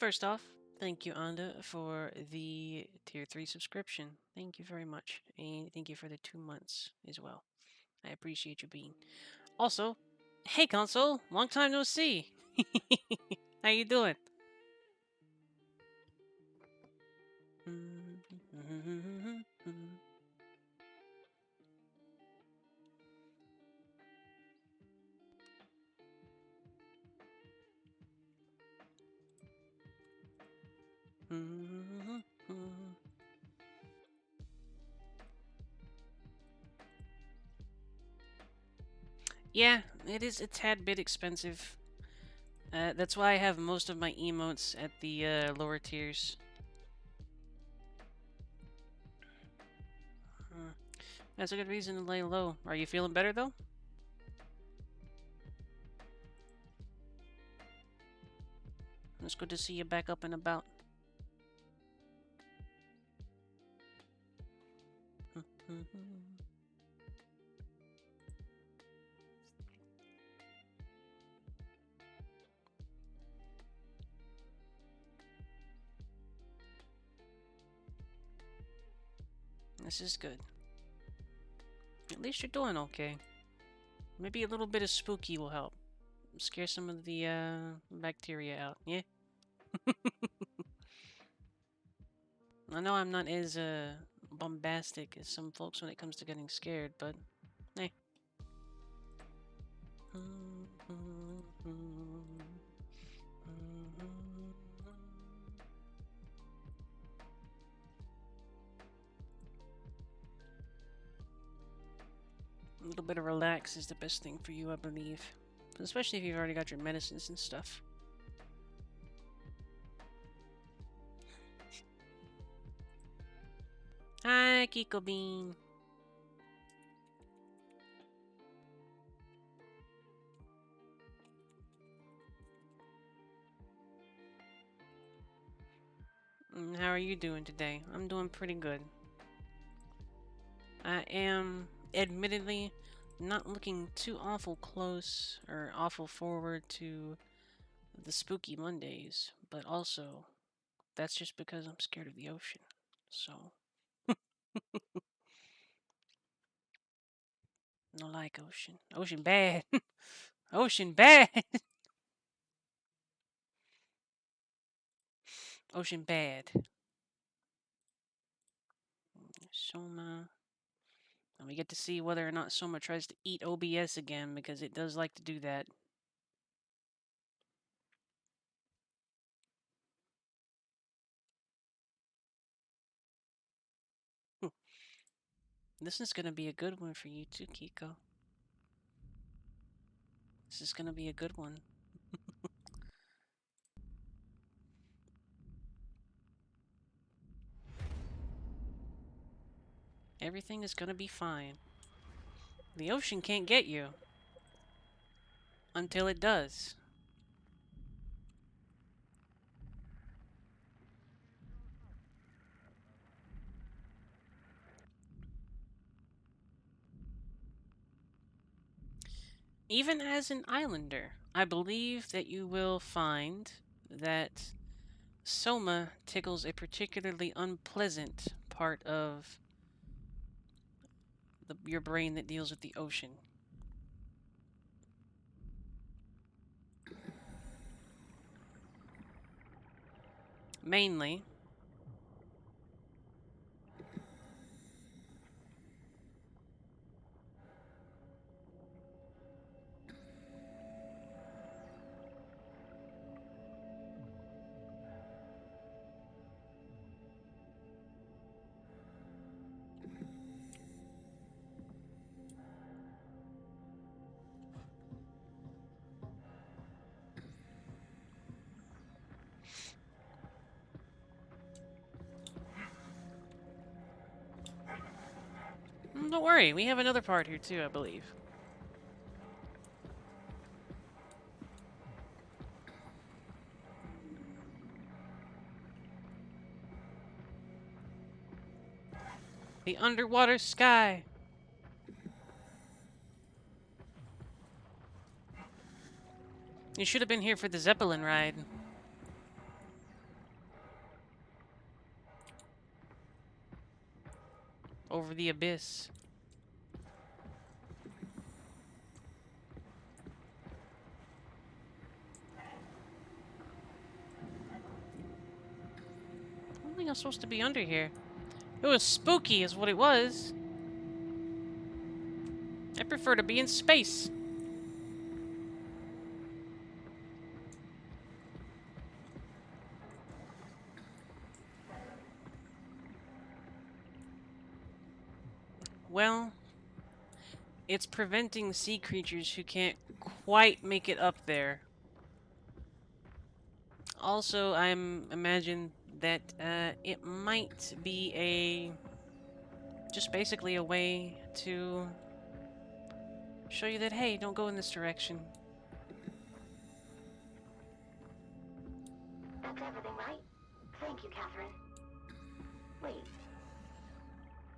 First off, thank you, Anda, for the tier 3 subscription. Thank you very much. And thank you for the 2 months as well. I appreciate you being. Also, hey, console, long time no see. How you doing? Yeah, it is a tad bit expensive. That's why I have most of my emotes at the lower tiers. That's a good reason to lay low. Are you feeling better though? It's good to see you back up and about. This is good. At least you're doing okay. Maybe a little bit of spooky will help. Scare some of the bacteria out, yeah? I know I'm not as bombastic as some folks when it comes to getting scared, but hey. A little bit of relax is the best thing for you, I believe. Especially if you've already got your medicines and stuff. Hi, Kiko Bean. How are you doing today? I'm doing pretty good. I am, admittedly, not looking too awful close or awful forward to the spooky Mondays, but also that's just because I'm scared of the ocean. So, no like ocean. Ocean bad. Ocean bad. Ocean bad. Soma. And we get to see whether or not Soma tries to eat OBS again because it does like to do that. This is going to be a good one for you too, Kiko. This is going to be a good one. Everything is going to be fine. The ocean can't get you. Until it does. Even as an islander, I believe that you will find that Soma tickles a particularly unpleasant part of your brain that deals with the ocean. Mainly, don't worry, we have another part here too, I believe. The underwater sky. You should have been here for the Zeppelin ride. over the abyss. I don't think I'm supposed to be under here. It was spooky is what it was. I prefer to be in space. Well, it's preventing sea creatures who can't quite make it up there. Also, I'm imagine that it might be just basically a way to show you that, hey, don't go in this direction. That's everything, right? Thank you, Catherine. Wait.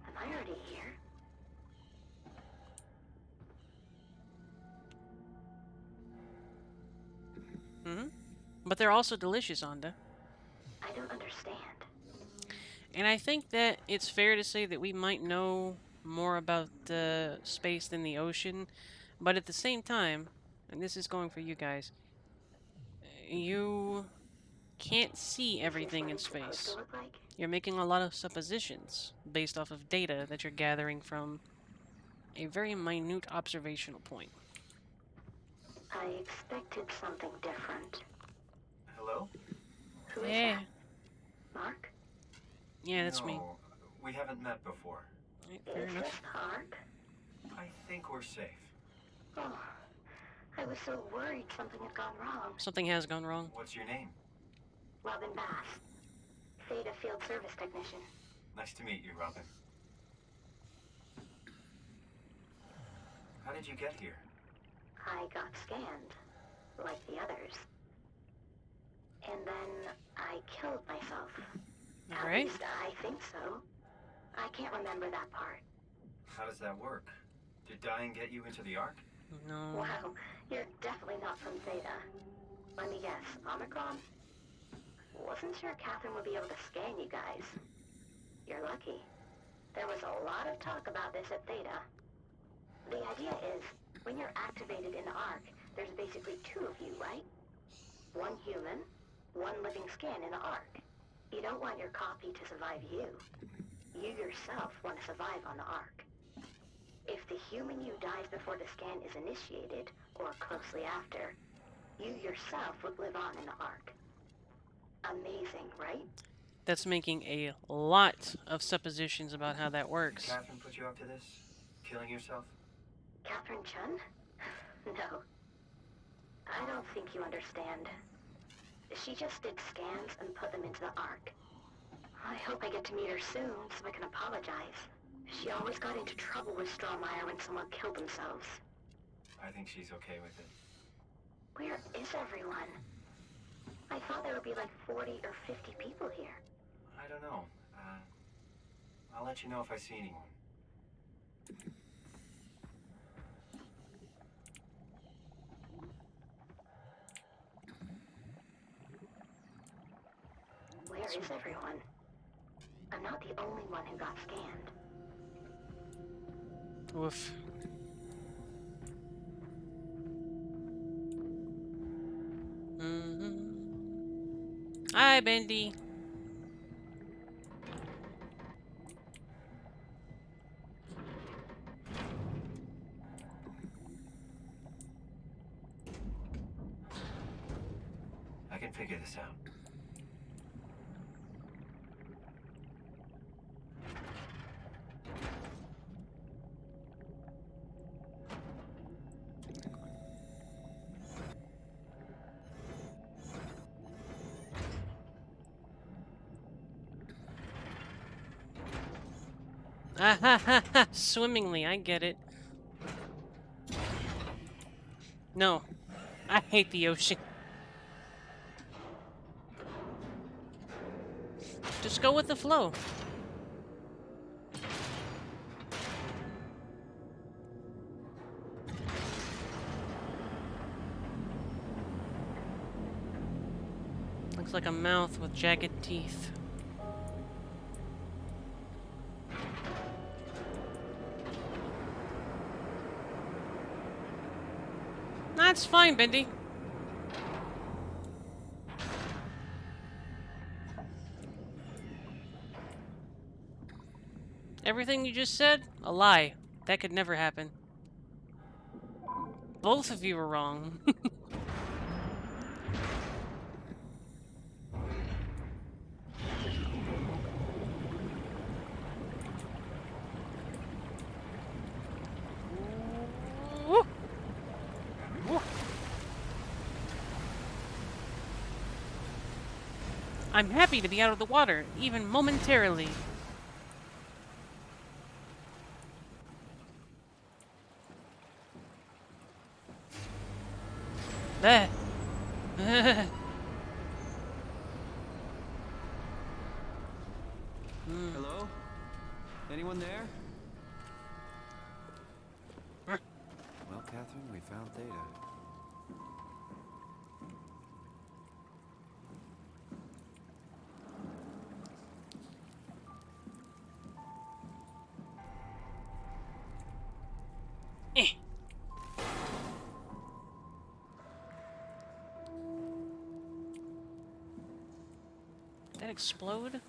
Am I already here? Mm-hmm. But they're also delicious, Onda. I don't understand. And I think that it's fair to say that we might know more about space than the ocean, but at the same time, and this is going for you guys, you can't see everything in This is what it's supposed to space. look like? You're making a lot of suppositions based off of data that you're gathering from a very minute observational point. I expected something different. Hello? Who is Yeah. that? Mark? Yeah, that's me. No, we haven't met before. Right, fair Is enough. this Mark? I think we're safe. Oh, I was so worried something had gone wrong. Something has gone wrong. What's your name? Robin Bass. Theta Field Service Technician. Nice to meet you, Robin. How did you get here? I got scanned, like the others. And then I killed myself. At Alright. least I think so. I can't remember that part. How does that work? Did dying get you into the Ark? No. Wow, you're definitely not from Theta. Let me guess, Omicron? Wasn't sure Catherine would be able to scan you guys. You're lucky. There was a lot of talk about this at Theta. The idea is, when you're activated in the Ark, there's basically two of you, right? One human, one living scan in the Ark. You don't want your copy to survive you. You yourself want to survive on the Ark. If the human you dies before the scan is initiated, or closely after, you yourself would live on in the Ark. Amazing, right? That's making a lot of suppositions about how that Did works. Catherine put you up to this? Killing yourself? Catherine Chun? No. I don't think you understand. She just did scans and put them into the Ark. I hope I get to meet her soon so I can apologize. She always got into trouble with Strawmeyer when someone killed themselves. I think she's okay with it. Where is everyone? I thought there would be like 40 or 50 people here. I don't know. I'll let you know if I see anyone. Where is everyone? I'm not the only one who got scanned. Woof. Hi, Bendy. I can figure this out. Ah ha ha ha! Swimmingly, I get it. No. I hate the ocean. Just go with the flow. Looks like a mouth with jagged teeth. That's fine, Bendy. Everything you just said, a lie. That could never happen. Both of you were wrong. Woo! Woo! I'm happy to be out of the water, even momentarily. Bleh. Hello? Anyone there? Well, Catherine, we found Theta. Eh. Did that explode?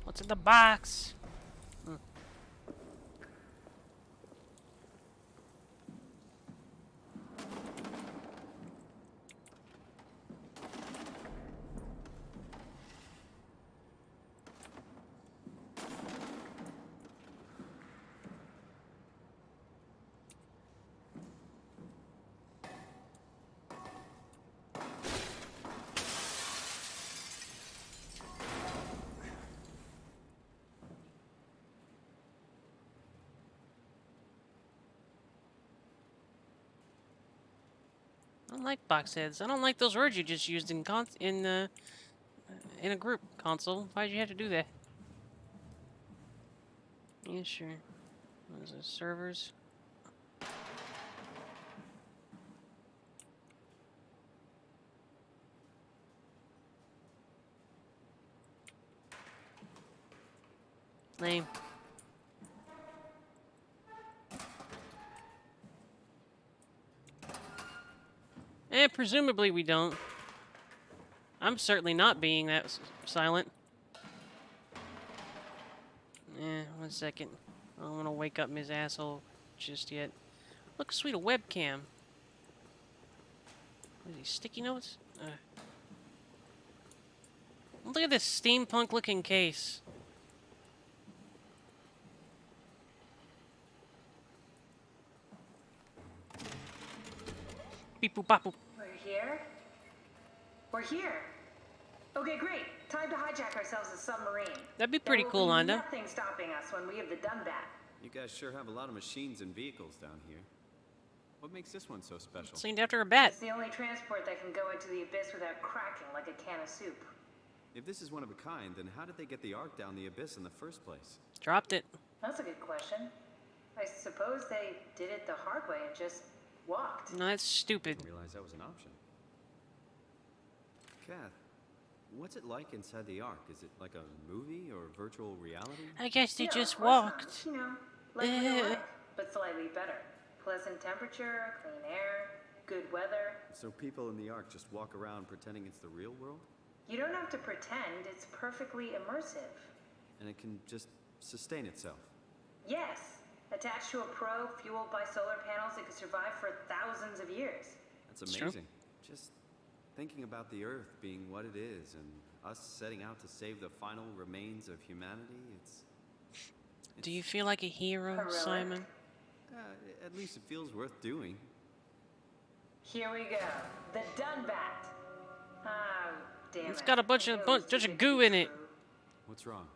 What's in the box? I don't like box heads. I don't like those words you just used in a group console. Why'd you have to do that? Yeah, sure. What is this? Servers? Lame. Presumably we don't. I'm certainly not being that silent. One second. I don't want to wake up Ms. Asshole just yet. Look, sweet, a webcam. What are these, sticky notes? Look at this steampunk-looking case. Beep boop bop boop. We're here? We're here. Okay, great. Time to hijack ourselves a submarine. That'd be pretty cool, There will be Anda. nothing stopping us when we have done that. You guys sure have a lot of machines and vehicles down here. What makes this one so special? It's named after a bat. It's the only transport that can go into the abyss without cracking like a can of soup. If this is one of a kind, then how did they get the Ark down the abyss in the first place? Dropped it. That's a good question. I suppose they did it the hard way and just walked. No, that's stupid. Didn't realize that was an option. Kath, what's it like inside the Ark? Is it like a movie or virtual reality? I guess they Yeah, just of course not. walked. You know, like real life, but slightly better. Pleasant temperature, clean air, good weather. So people in the Ark just walk around pretending it's the real world? You don't have to pretend, it's perfectly immersive. And it can just sustain itself? Yes, attached to a probe fueled by solar panels, it could survive for thousands of years. That's It's true. amazing. Just thinking about the Earth being what it is and us setting out to save the final remains of humanity, it's Do you feel like a hero, Heroic. Simon? at least it feels worth doing. Here we go, the Dunbat. Oh, damn It's it. got a bunch I of knew it was bunch too of good to goo be in it. true. What's wrong?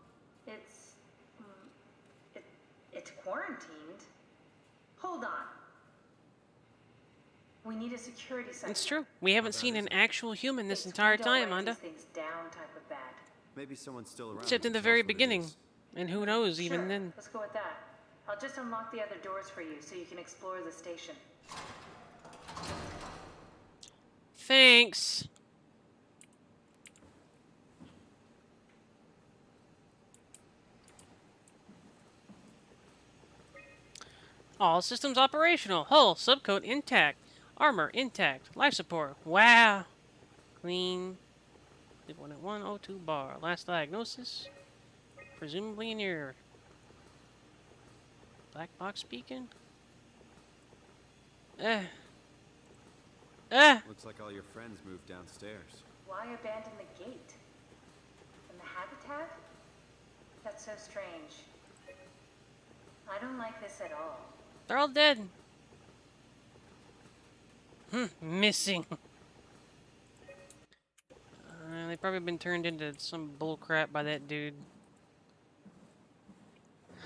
It's quarantined. Hold on. We need a security sensor. It's true. We haven't bad seen is an it? actual human this It's entire we don't time, write Anda. these things down type of bad. Maybe someone's still around. Except who in can the tell very us what it beginning. is. And who knows, even Sure, then. let's go with that. I'll just unlock the other doors for you so you can explore the station. Thanks. All systems operational. Hull, subcoat intact. Armor intact. Life support. Wow. Clean. Leave 1 at 102 bar. Last diagnosis. Presumably an error. Black box beacon? Eh. Eh. Looks like all your friends moved downstairs. Why abandon the gate? And the habitat? That's so strange. I don't like this at all. They're all dead. Missing. They've probably been turned into some bullcrap by that dude.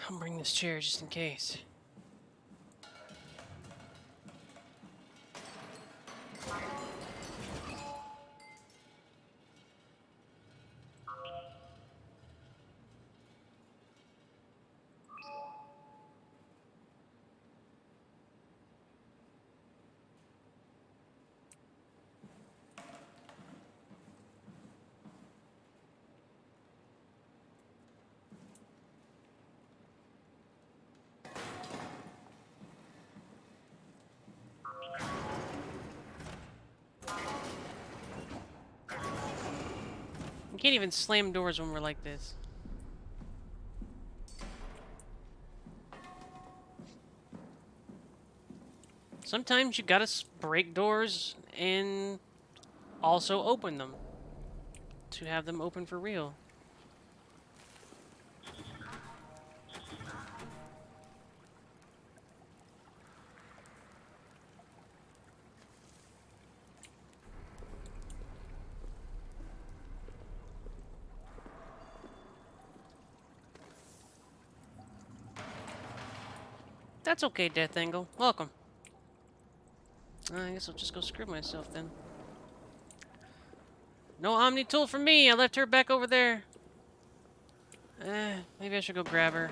I'll bring this chair just in case. You can't even slam doors when we're like this. Sometimes you gotta break doors and also open them to have them open for real. That's okay, Death Angle. Welcome. I guess I'll just go screw myself then. No Omni tool for me. I left her back over there. Maybe I should go grab her.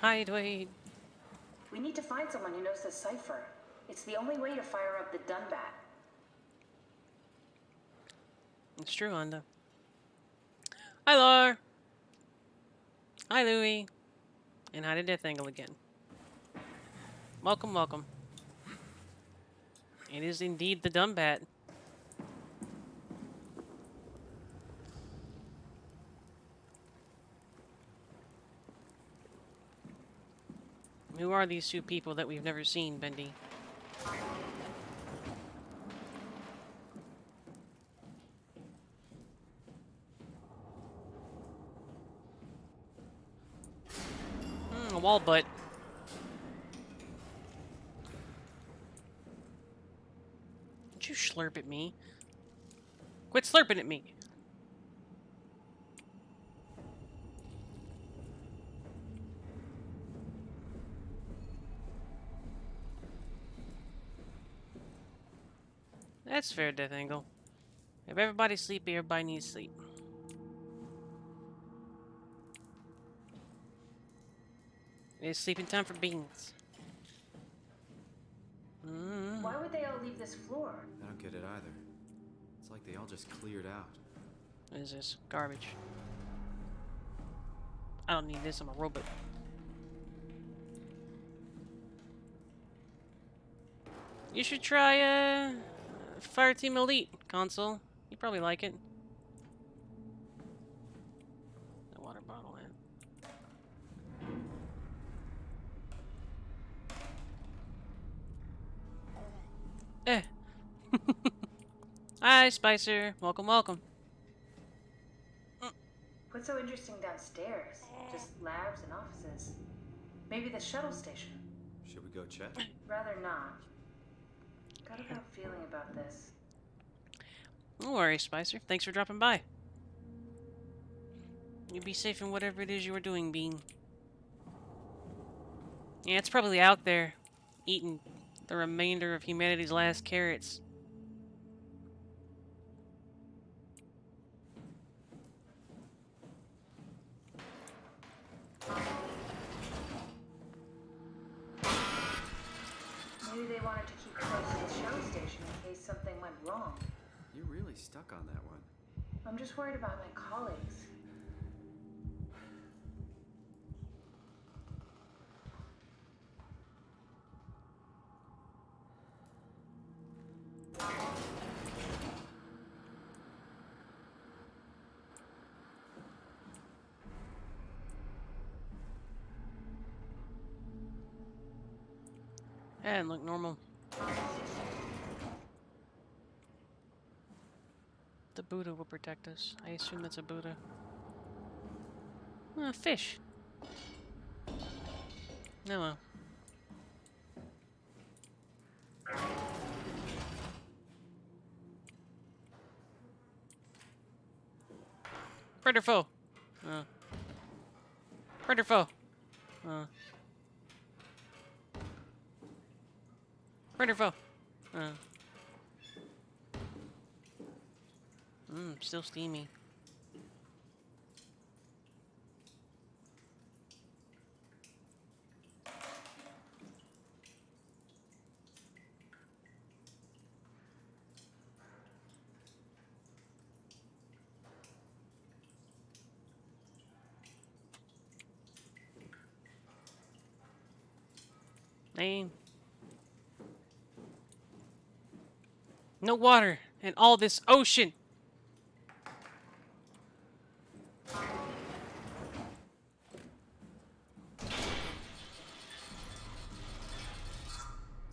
Hi, Dwayne. We need to find someone who knows the cipher. It's the only way to fire up the Dunbat. It's true, Honda. Hi, Lar. Hi, Louie. And hi to Death Angle again. Welcome, welcome. It is indeed the Dumbat. Who are these two people that we've never seen, Bendy? A wall butt. Don't you slurp at me. Quit slurping at me. That's fair, Death Angle. If everybody's sleepy, everybody needs sleep. It's sleeping time for beans. Why would they all leave this floor? I don't get it either. It's like they all just cleared out. What is this? Garbage. I don't need this, I'm a robot. You should try, Fireteam Elite console. You'd probably like it. The water bottle in. Eh. Hi, Spicer. Welcome, welcome. What's so interesting downstairs? Just labs and offices. Maybe the shuttle station. Should we go check? Rather not. Got a bad feeling about this. Don't worry, Spicer. Thanks for dropping by. You be safe in whatever it is you are doing, Bean. Yeah, it's probably out there, eating the remainder of humanity's last carrots. wrong. You're really stuck on that one. I'm just worried about my colleagues. And look normal. The Buddha will protect us. I assume that's a Buddha. Fish. No, well. Predator foe. Predator foe. Predator foe. Still steamy. Name. No water in all this ocean.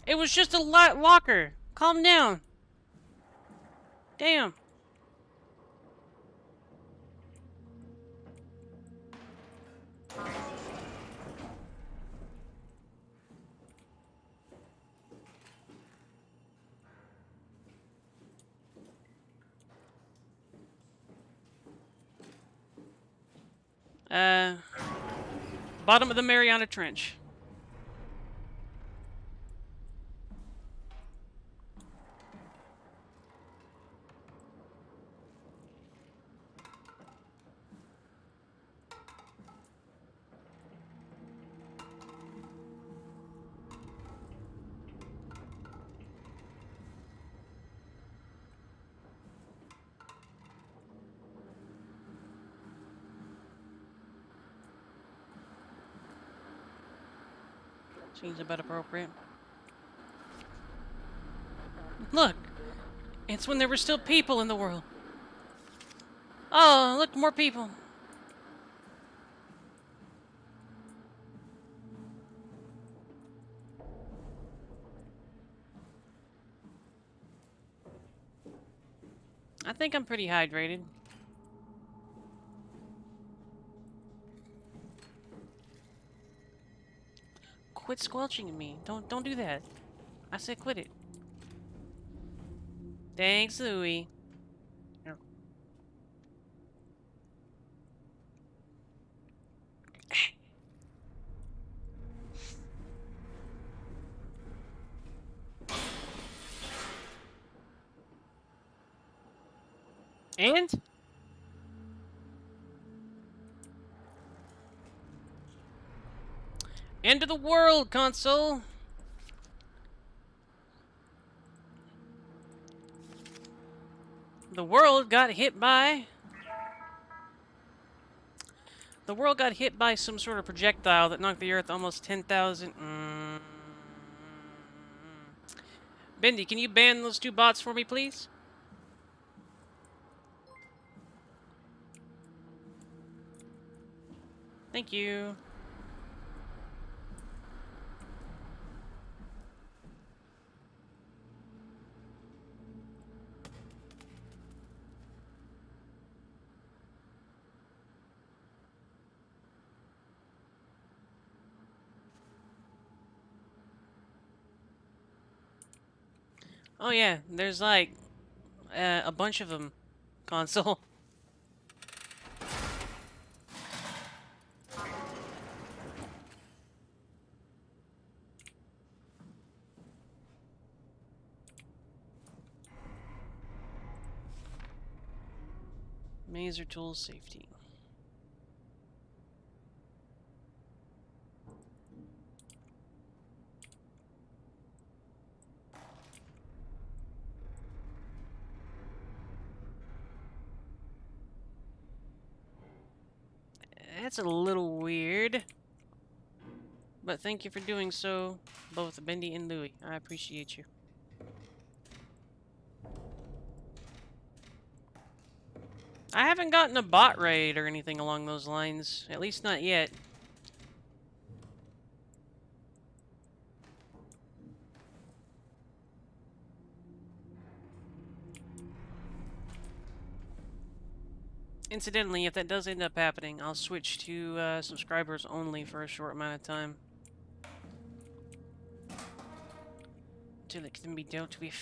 It was just a locker. Calm down. Damn. Bottom of the Mariana Trench. Seems about appropriate. Look! It's when there were still people in the world. Oh, look, more people. I think I'm pretty hydrated. Quit squelching at me. Don't do that. I said quit it. Thanks, Louie. Here. And? End of the world, console! The world got hit by... The world got hit by some sort of projectile that knocked the Earth almost 10,000... Bendy, can you ban those two bots for me, please? Thank you. Oh yeah, there's like a bunch of them. Console. Maser tools safety. That's a little weird. But thank you for doing so, both Bendy and Louie. I appreciate you. I haven't gotten a bot raid or anything along those lines. At least not yet. Incidentally, if that does end up happening, I'll switch to subscribers only for a short amount of time. Until it can be dealt with.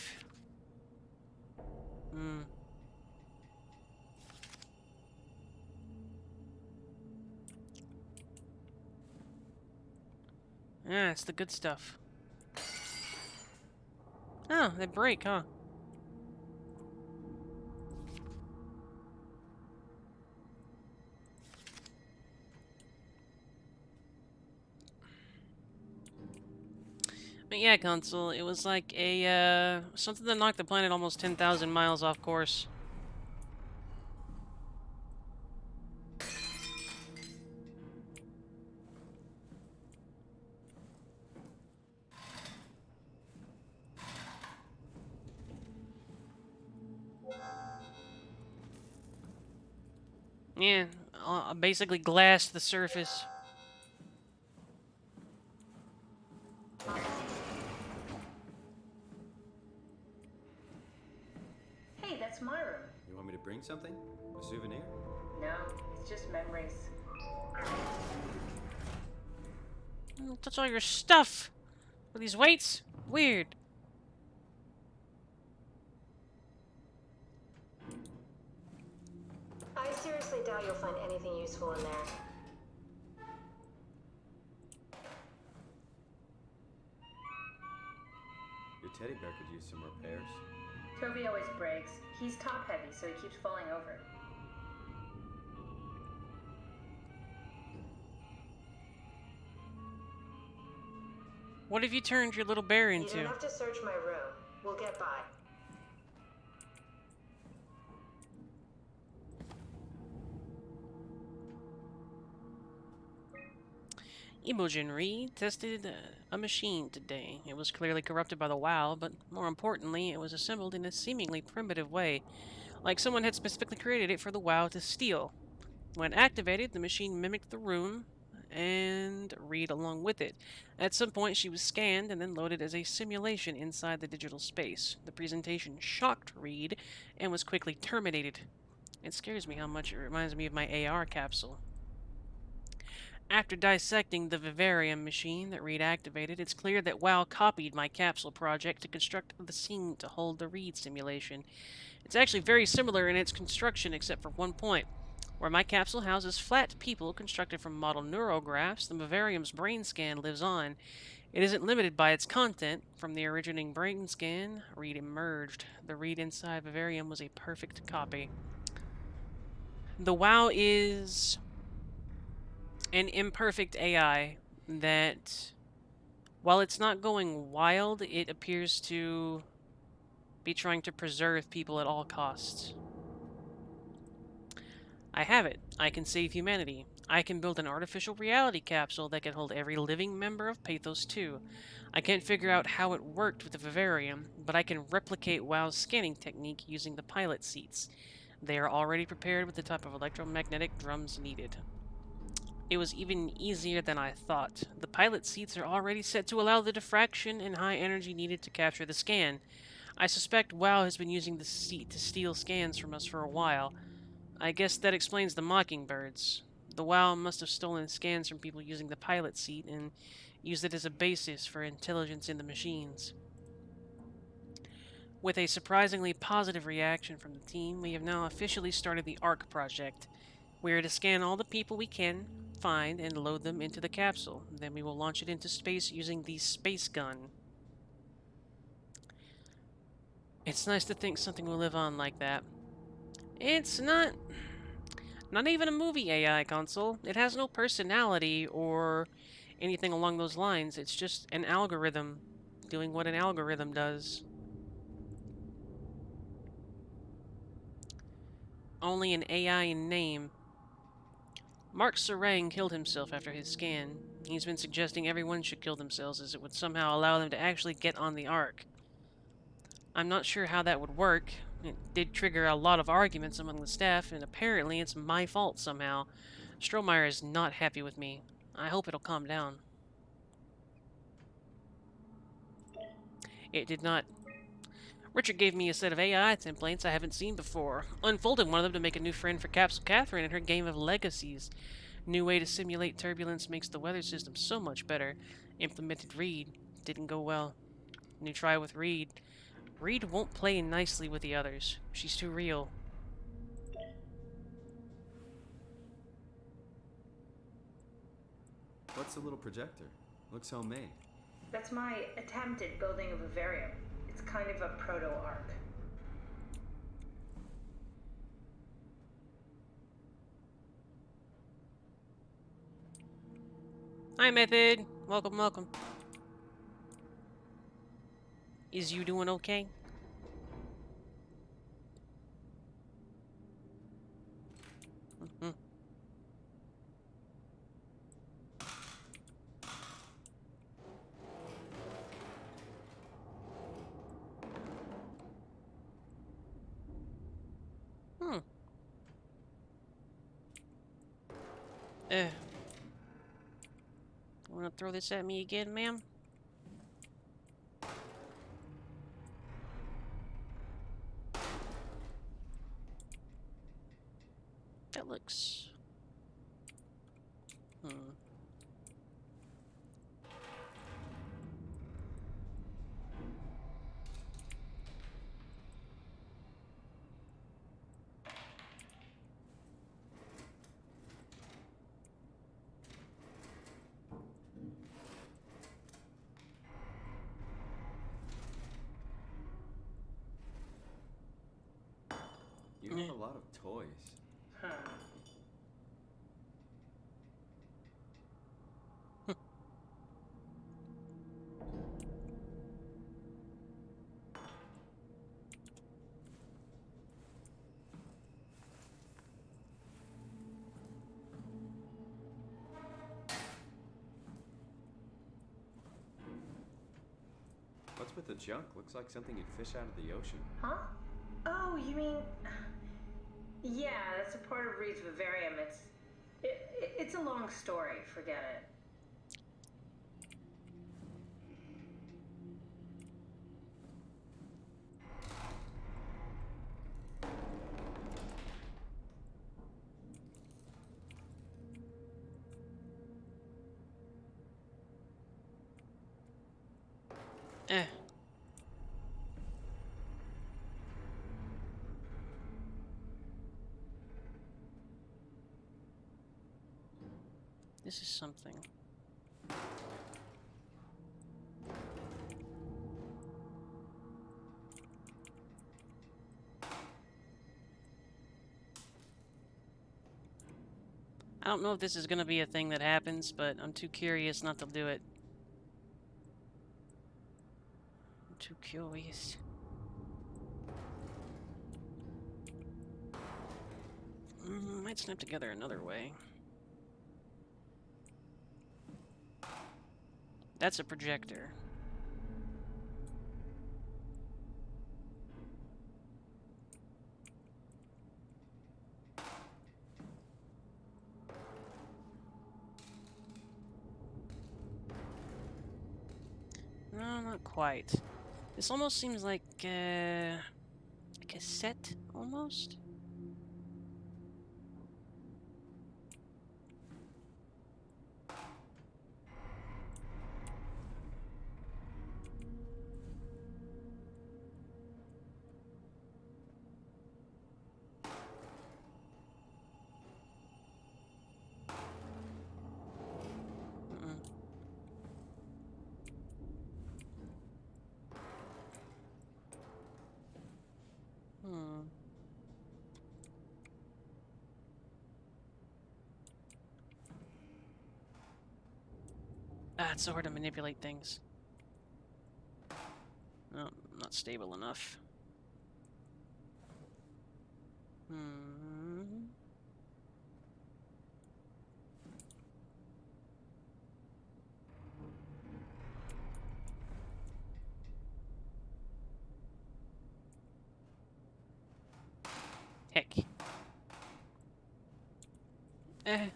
Ah, it's the good stuff. Oh, they break, huh? But yeah, Consul, it was like a, something that knocked the planet almost 10,000 miles off course. Yeah, basically glassed the surface. Hey, that's my room. You want me to bring something? A souvenir? No, it's just memories. Touch all your stuff! With these weights? Weird. I seriously doubt you'll find anything useful in there. Your teddy bear could use some repairs. Toby always breaks. He's top heavy, so he keeps falling over. What have you turned your little bear You into? don't have to search my room. We'll get by. Imogen Reed tested a machine today. It was clearly corrupted by the WoW, but more importantly, it was assembled in a seemingly primitive way, like someone had specifically created it for the WoW to steal. When activated, the machine mimicked the room and Reed along with it. At some point, she was scanned and then loaded as a simulation inside the digital space. The presentation shocked Reed and was quickly terminated. It scares me how much it reminds me of my AR capsule. After dissecting the vivarium machine that Reed activated, it's clear that WoW copied my capsule project to construct the scene to hold the Reed simulation. It's actually very similar in its construction except for one point. Where my capsule houses flat people constructed from model neurographs, the vivarium's brain scan lives on. It isn't limited by its content. From the originating brain scan, Reed emerged. The Reed inside vivarium was a perfect copy. The WoW is an imperfect AI that, while it's not going wild, it appears to be trying to preserve people at all costs. I have it. I can save humanity. I can build an artificial reality capsule that can hold every living member of Pathos 2. I can't figure out how it worked with the vivarium, but I can replicate WoW's scanning technique using the pilot seats. They are already prepared with the type of electromagnetic drums needed. It was even easier than I thought. The pilot seats are already set to allow the diffraction and high energy needed to capture the scan. I suspect WoW has been using the seat to steal scans from us for a while. I guess that explains the mockingbirds. The WoW must have stolen scans from people using the pilot seat and used it as a basis for intelligence in the machines. With a surprisingly positive reaction from the team, we have now officially started the ARC project. We are to scan all the people we can find and load them into the capsule. Then we will launch it into space using the space gun. It's nice to think something will live on like that. It's not even a movie AI console. It has no personality or anything along those lines. It's just an algorithm doing what an algorithm does. Only an AI in name. Mark Sarang killed himself after his scan. He's been suggesting everyone should kill themselves as it would somehow allow them to actually get on the Ark. I'm not sure how that would work. It did trigger a lot of arguments among the staff, and apparently it's my fault somehow. Strohmeyer is not happy with me. I hope it'll calm down. It did not. Richard gave me a set of AI templates I haven't seen before. Unfolded one of them to make a new friend for Capsule Catherine in her game of Legacies. New way to simulate turbulence makes the weather system so much better. Implemented Reed. Didn't go well. New try with Reed. Reed won't play nicely with the others. She's too real. What's the little projector? Looks homemade. That's my attempt at building a vivarium. It's kind of a proto-arc. Hi, Method. Welcome, welcome. Is you doing okay? Mm-hmm. Hmm. Wanna throw this at me again, ma'am? That looks... Hmm. You have a lot of toys. Huh. What's with the junk? Looks like something you'd fish out of the ocean. Huh? Oh, you mean... Yeah, that's a part of Reed's vivarium. It's a long story. Forget it. Eh. This is something. I don't know if this is gonna be a thing that happens, but I'm too curious not to do it. I'm too curious. Might snap together another way. That's a projector. No, not quite. This almost seems like a cassette, almost. Mm-mm. Hmm. Ah, it's so hard to manipulate things. No, not stable enough. Hmm. Heck. Eh.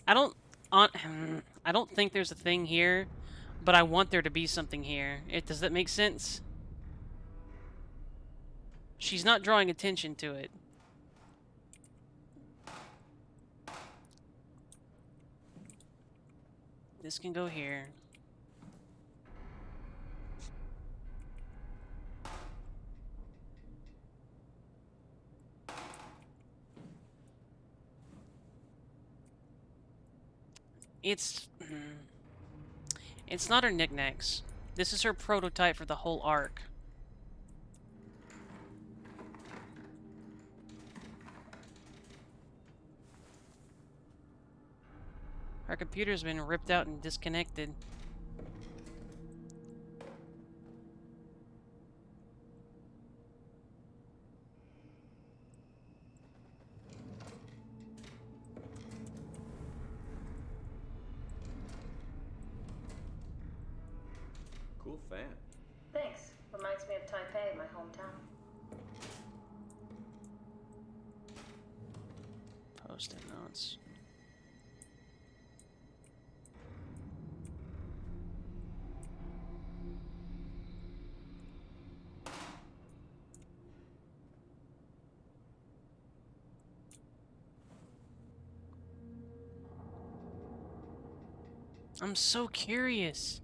I don't... I don't think there's a thing here, but I want there to be something here. Does that make sense? She's not drawing attention to it. This can go here. It's... It's not her knickknacks. This is her prototype for the whole arc. Our computer's been ripped out and disconnected. Cool fan. Thanks. Reminds me of Taipei, my hometown. Post-it notes. I'm so curious.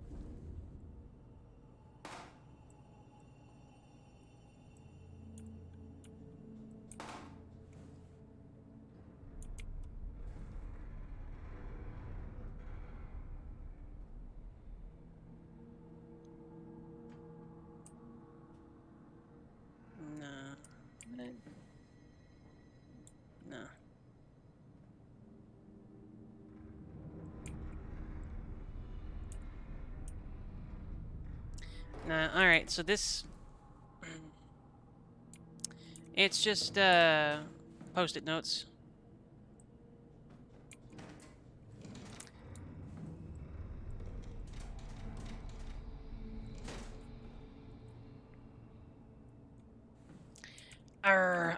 No. No. Nah, alright, so this... It's just, post-it notes.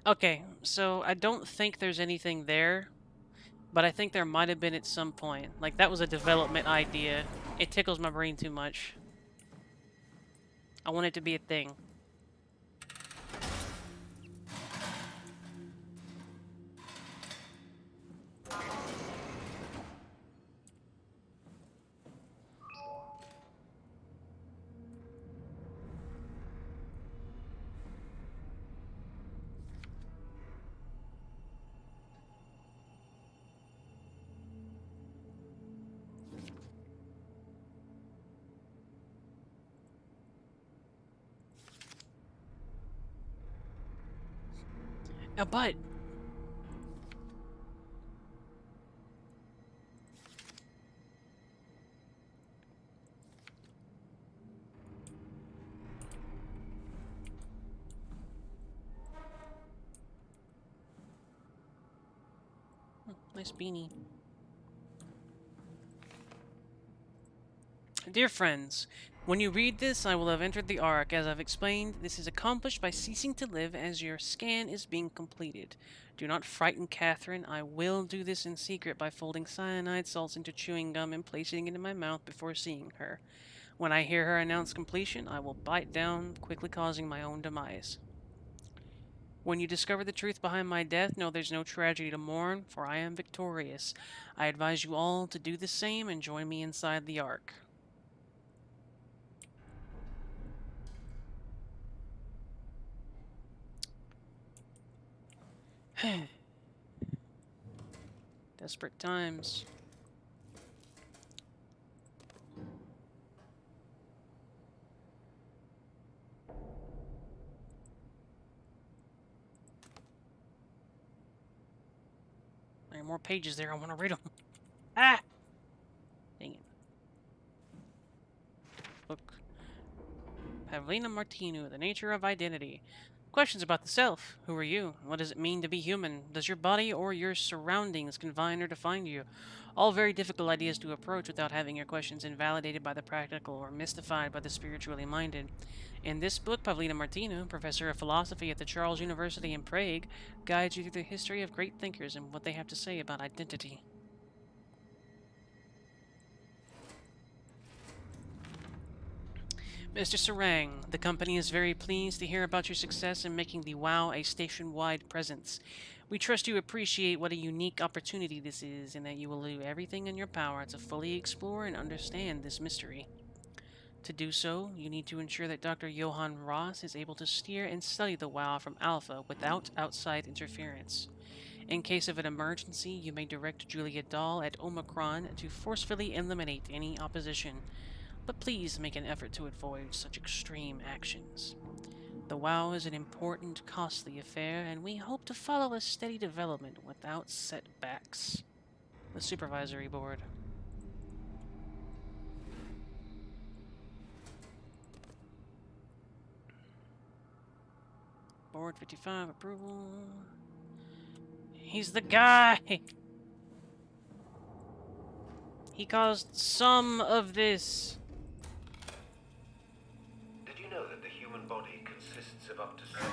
Okay, so I don't think there's anything there, but I think there might have been at some point. Like, that was a development idea. It tickles my brain too much. I want it to be a thing. But... Nice beanie. Dear friends, when you read this, I will have entered the arc. As I've explained, this is accomplished by ceasing to live as your scan is being completed. Do not frighten Catherine. I will do this in secret by folding cyanide salts into chewing gum and placing it in my mouth before seeing her. When I hear her announce completion, I will bite down, quickly causing my own demise. When you discover the truth behind my death, know there's no tragedy to mourn, for I am victorious. I advise you all to do the same and join me inside the ark. Desperate times. There are more pages there. I want to read them. Ah! Dang it. Book. Pavlina Martinu, The Nature of Identity. Questions about the self. Who are you? What does it mean to be human? Does your body or your surroundings confine or define you? All very difficult ideas to approach without having your questions invalidated by the practical or mystified by the spiritually minded. In this book, Pavlina Martinu, professor of philosophy at the Charles University in Prague, guides you through the history of great thinkers and what they have to say about identity. Mr. Sarang, the company is very pleased to hear about your success in making the WoW a station-wide presence. We trust you appreciate what a unique opportunity this is and that you will do everything in your power to fully explore and understand this mystery. To do so, you need to ensure that Dr. Johann Ross is able to steer and study the WoW from Alpha without outside interference. In case of an emergency, you may direct Julia Dahl at Omicron to forcefully eliminate any opposition, but please make an effort to avoid such extreme actions. The WoW is an important, costly affair, and we hope to follow a steady development without setbacks. The Supervisory Board. Board 55 approval. He's the guy! He caused some of this. Did you know that the human body consists of up to 75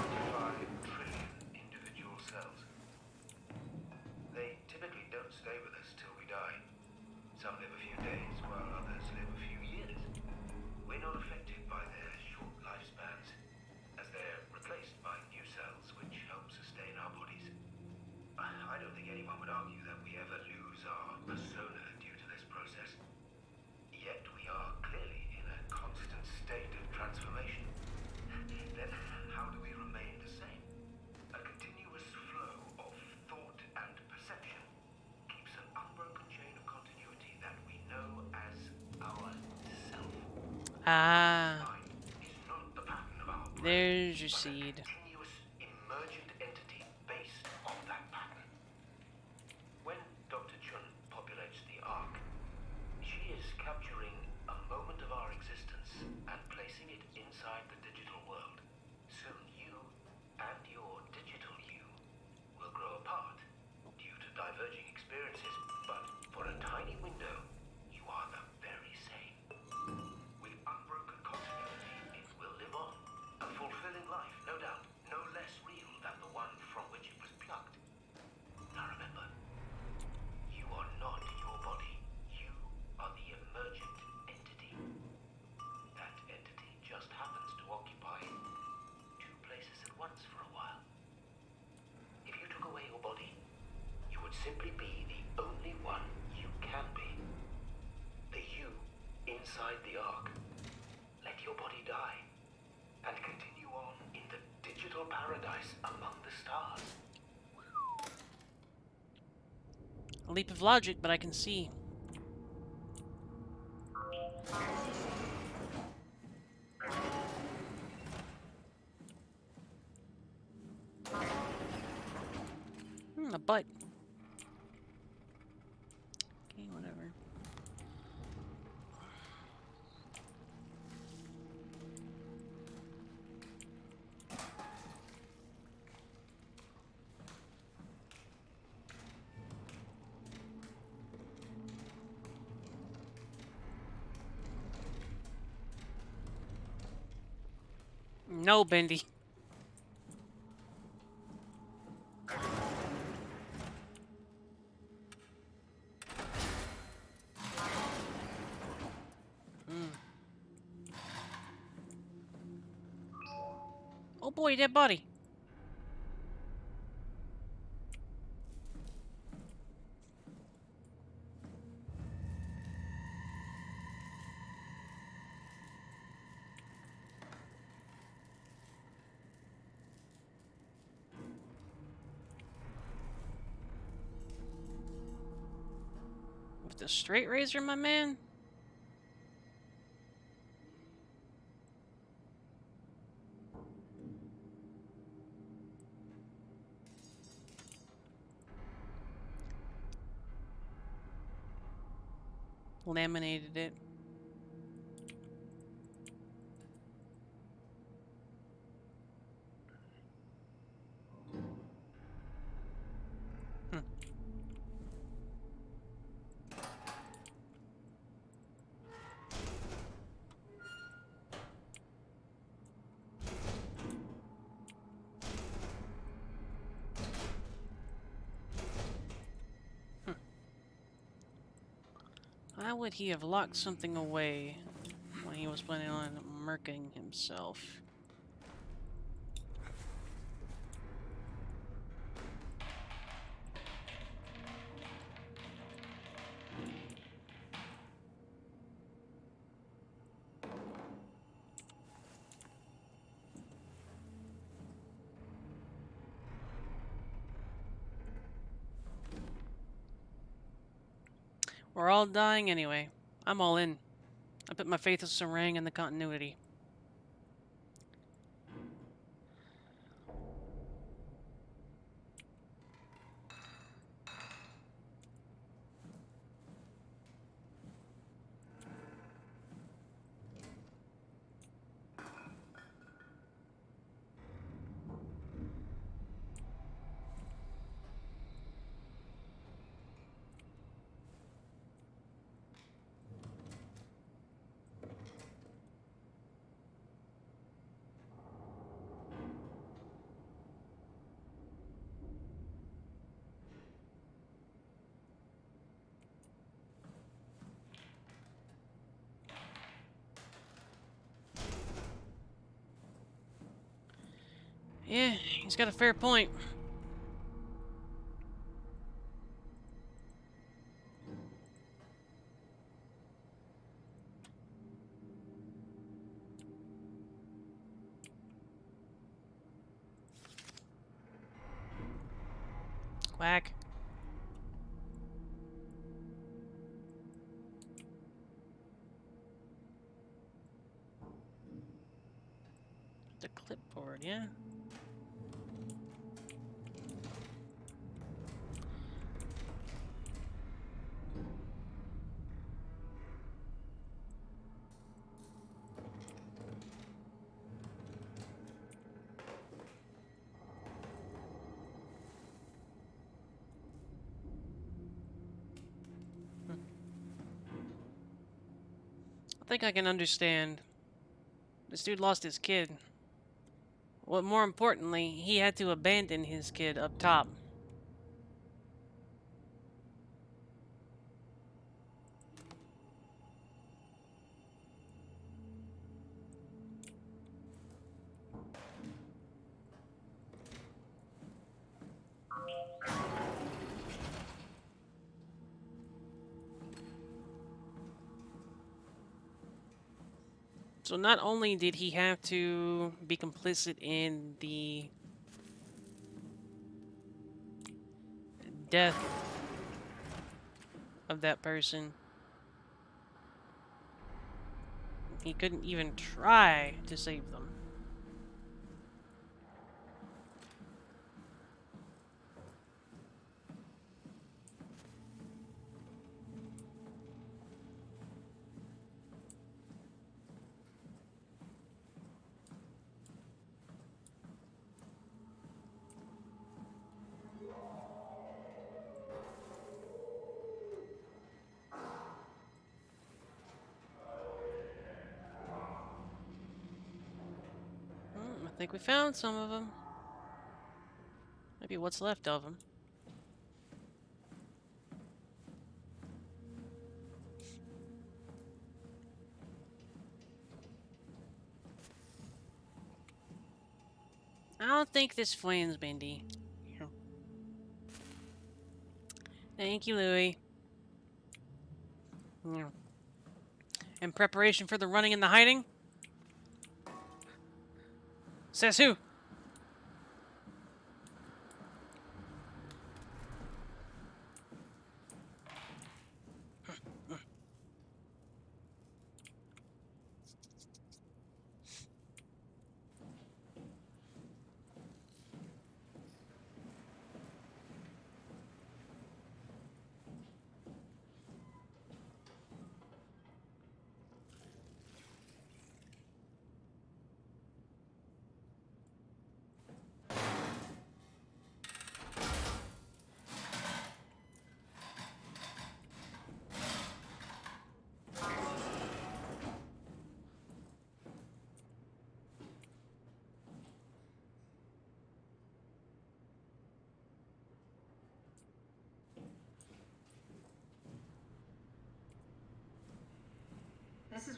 trillion individual cells? They typically don't stay with us till we die. Some live a few days, while others live a few years. We're not affected by their short lifespans, as they're replaced by new cells which help sustain our bodies. I don't think anyone would argue that we ever lose our persona due to this process. Yet we are clearly in a constant state of transformation. Then how do we remain the same? A continuous flow of thought and perception keeps an unbroken chain of continuity that we know as our self. Ah, Mind is not the pattern of our brain, there's your but a seed. continuous emergent entity based on that pattern. When Dr. Chun populates the Ark, she is capturing a moment of our existence and placing it inside the digital world. Soon you and your digital you will grow apart due to diverging experiences, but for a tiny window, you are the very same. With unbroken continuity, it will live on. A fulfilling life, no doubt, no less real than the one from which it was plucked. Now remember, you are not your body. You are the emergent entity. That entity just happens to occupy two places at once for a while. If you took away your body, you would simply be the only one you can be. The you inside the Ark. Let your body die and continue on in the digital paradise among the stars. A leap of logic, but I can see. A butt. Okay, whatever. No, Bendy. Oh boy, dead body. With the straight razor, my man? Laminated it. How would he have locked something away when he was planning on murking himself? We're all dying anyway. I'm all in. I put my faith in Serang and the continuity. Yeah, he's got a fair point. Quack. The clipboard, yeah? I think I can understand. This dude lost his kid. Well, more importantly, he had to abandon his kid up top. So not only did he have to be complicit in the death of that person, he couldn't even try to save them. I think we found some of them. Maybe what's left of them. I don't think this flame's bendy. Thank you, Louis. In preparation for the running and the hiding? Says who?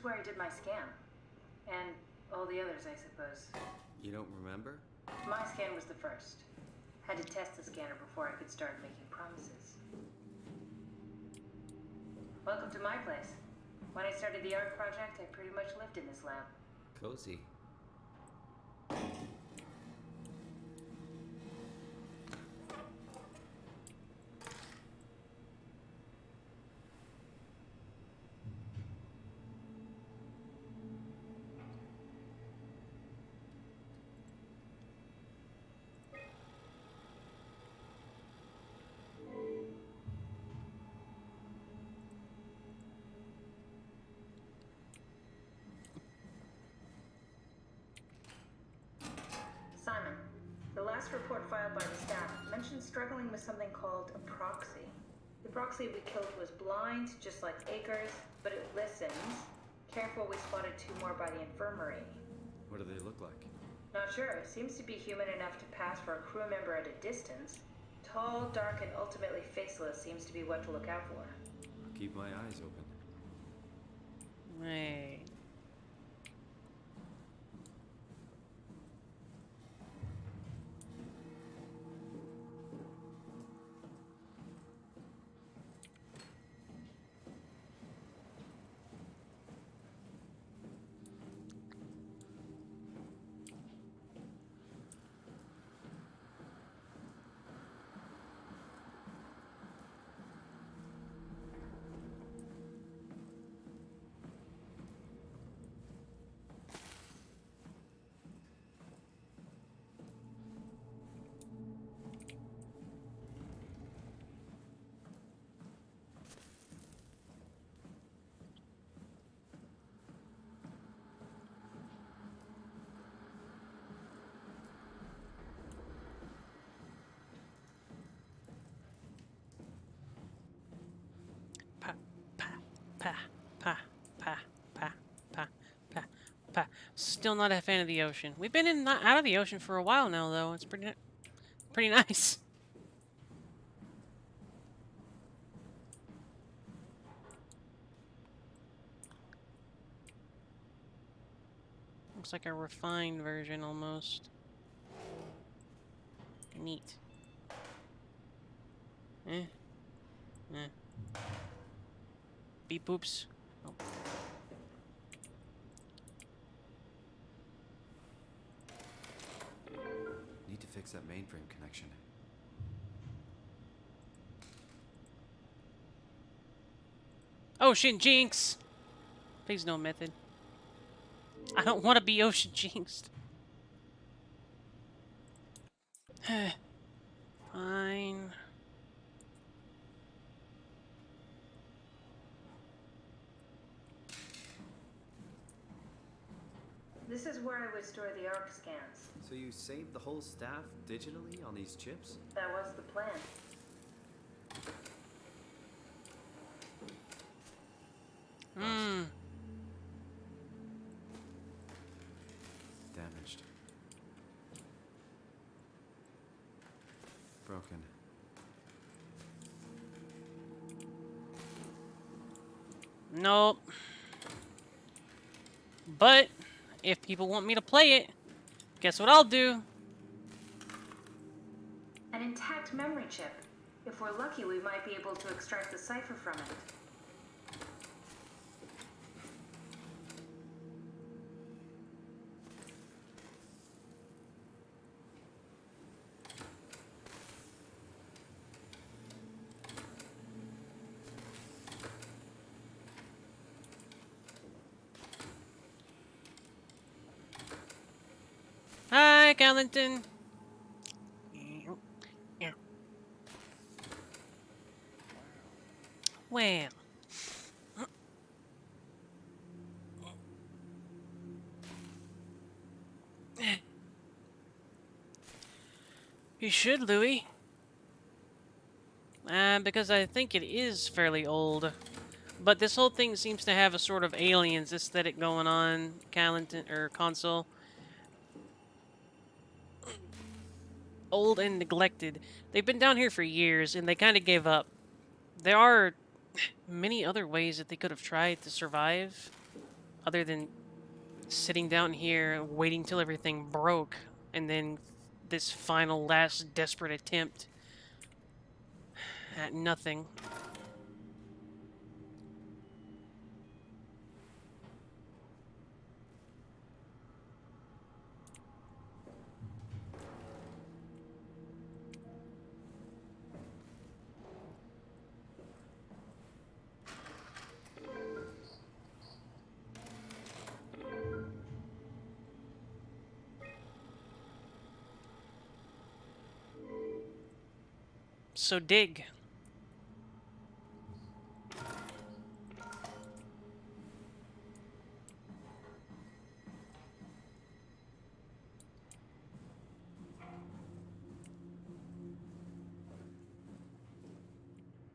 is where I did my scan. And all the others, I suppose. You don't remember? My scan was the first. Had to test the scanner before I could start making promises. Welcome to my place. When I started the art project, I pretty much lived in this lab. Cozy. Simon, the last report filed by the staff mentioned struggling with something called a proxy. The proxy we killed was blind, just like Acres, but it listens. Careful, we spotted 2 more by the infirmary. What do they look like? Not sure. Seems to be human enough to pass for a crew member at a distance. Tall, dark, and ultimately faceless seems to be what to look out for. I'll keep my eyes open. Right. Pa, pa, pa, pa, pa, pa, pa, pa, pa. Still not a fan of the ocean. We've been in not out of the ocean for a while now, though. It's pretty nice. Looks like a refined version almost. Neat. Eh. Eh. Beep boops. Oh. Need to fix that mainframe connection. Ocean Jinx! Please no method. I don't want to be Ocean Jinxed. Fine. This is where I would store the ARC scans. So you saved the whole staff digitally on these chips? That was the plan. Hmm. Damaged. Broken. Nope. But if people want me to play it, guess what I'll do? An intact memory chip. If we're lucky, we might be able to extract the cipher from it. Hi, Galanton. Well. You should, Louis. Because I think it is fairly old. But this whole thing seems to have a sort of aliens aesthetic going on, Galanton, or console. Old and neglected. They've been down here for years, and they kind of gave up. There are many other ways that they could have tried to survive. other than sitting down here waiting till everything broke, and then this final last desperate attempt at nothing. So dig.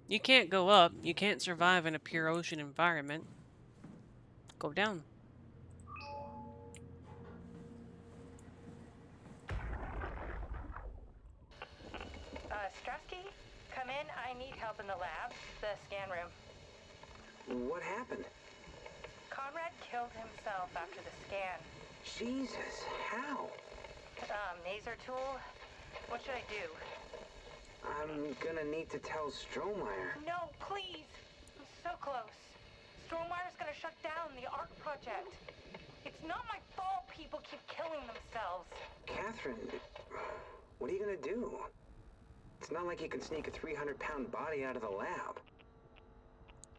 You can't go up. You can't survive in a pure ocean environment. Go down. Strasky, come in. I need help in the lab, the scan room. What happened? Conrad killed himself after the scan. Jesus, how? Laser tool? What should I do? I'm gonna need to tell Strohmeyer. No, please! I'm so close. Strohmeyer's gonna shut down the ARC project. It's not my fault people keep killing themselves. Catherine, what are you gonna do? It's not like you can sneak a 300-pound body out of the lab.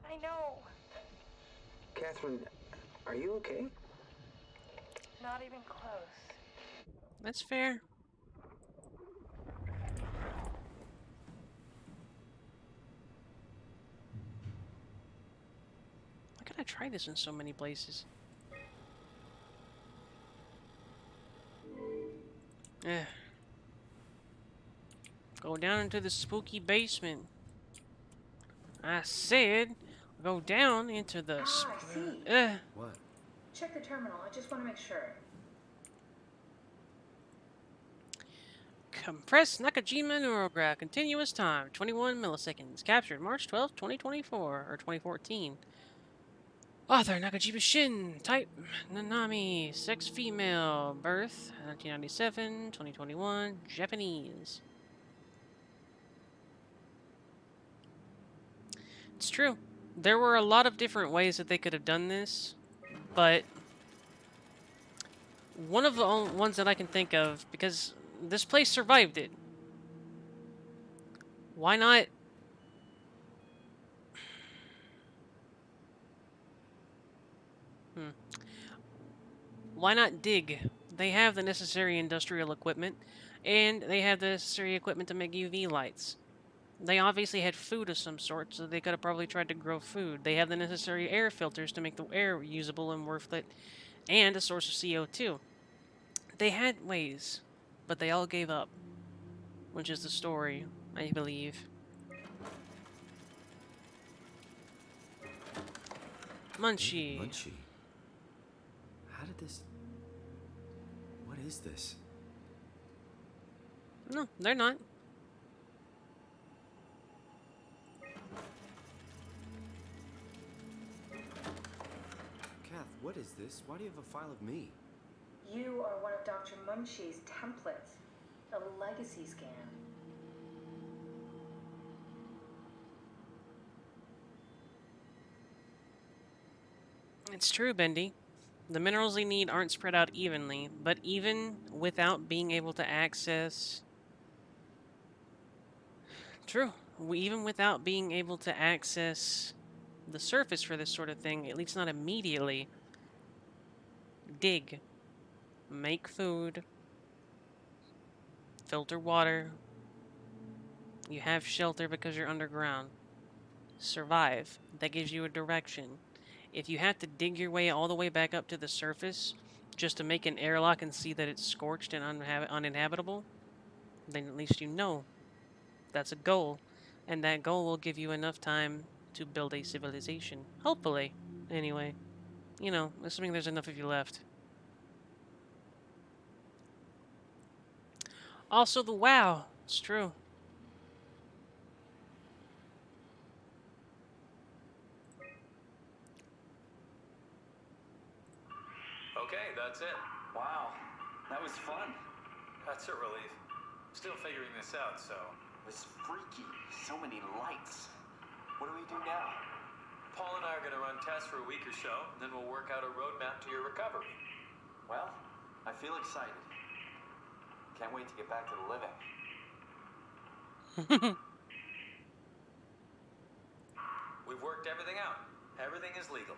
I know. Catherine, are you okay? Not even close. That's fair. Why can't I try this in so many places? Eh. Go down into the spooky basement. I said, go down into the. I see. What? Check the terminal. I just want to make sure. Compressed Nakajima neurograph. Continuous time. 21 milliseconds. Captured March 12th, 2024. Or 2014. Author Nakajima Shin. Type Nanami. Sex female. Birth 1997, 2021. Japanese. It's true. There were a lot of different ways that they could have done this, but one of the only ones that I can think of, because this place survived it. Why not? Why not dig? They have the necessary industrial equipment, and they have the necessary equipment to make UV lights. They obviously had food of some sort, so they could have probably tried to grow food. They have the necessary air filters to make the air usable and worth it, and a source of CO2. They had ways, but they all gave up, which is the story, I believe. Munchie. Munchie. How did this... What is this? No, they're not. Kath, what is this? Why do you have a file of me? You are one of Dr. Munchie's templates. A legacy scan. It's true, Bendy. The minerals they need aren't spread out evenly, but even without being able to access... True. Even without being able to access the surface for this sort of thing, at least not immediately, dig. Make food. Filter water. You have shelter because you're underground. Survive. That gives you a direction. If you have to dig your way all the way back up to the surface just to make an airlock and see that it's scorched and uninhabitable, then at least you know that's a goal. And that goal will give you enough time to build a civilization. Hopefully. Anyway. You know, assuming there's enough of you left. Also the WoW. It's true. Okay, that's it. Wow, that was fun. That's a relief. Still figuring this out, so... It was freaky. So many lights. What do we do now? Paul and I are going to run tests for a week or so, and then we'll work out a roadmap to your recovery. Well, I feel excited. Can't wait to get back to the living. We've worked everything out. Everything is legal.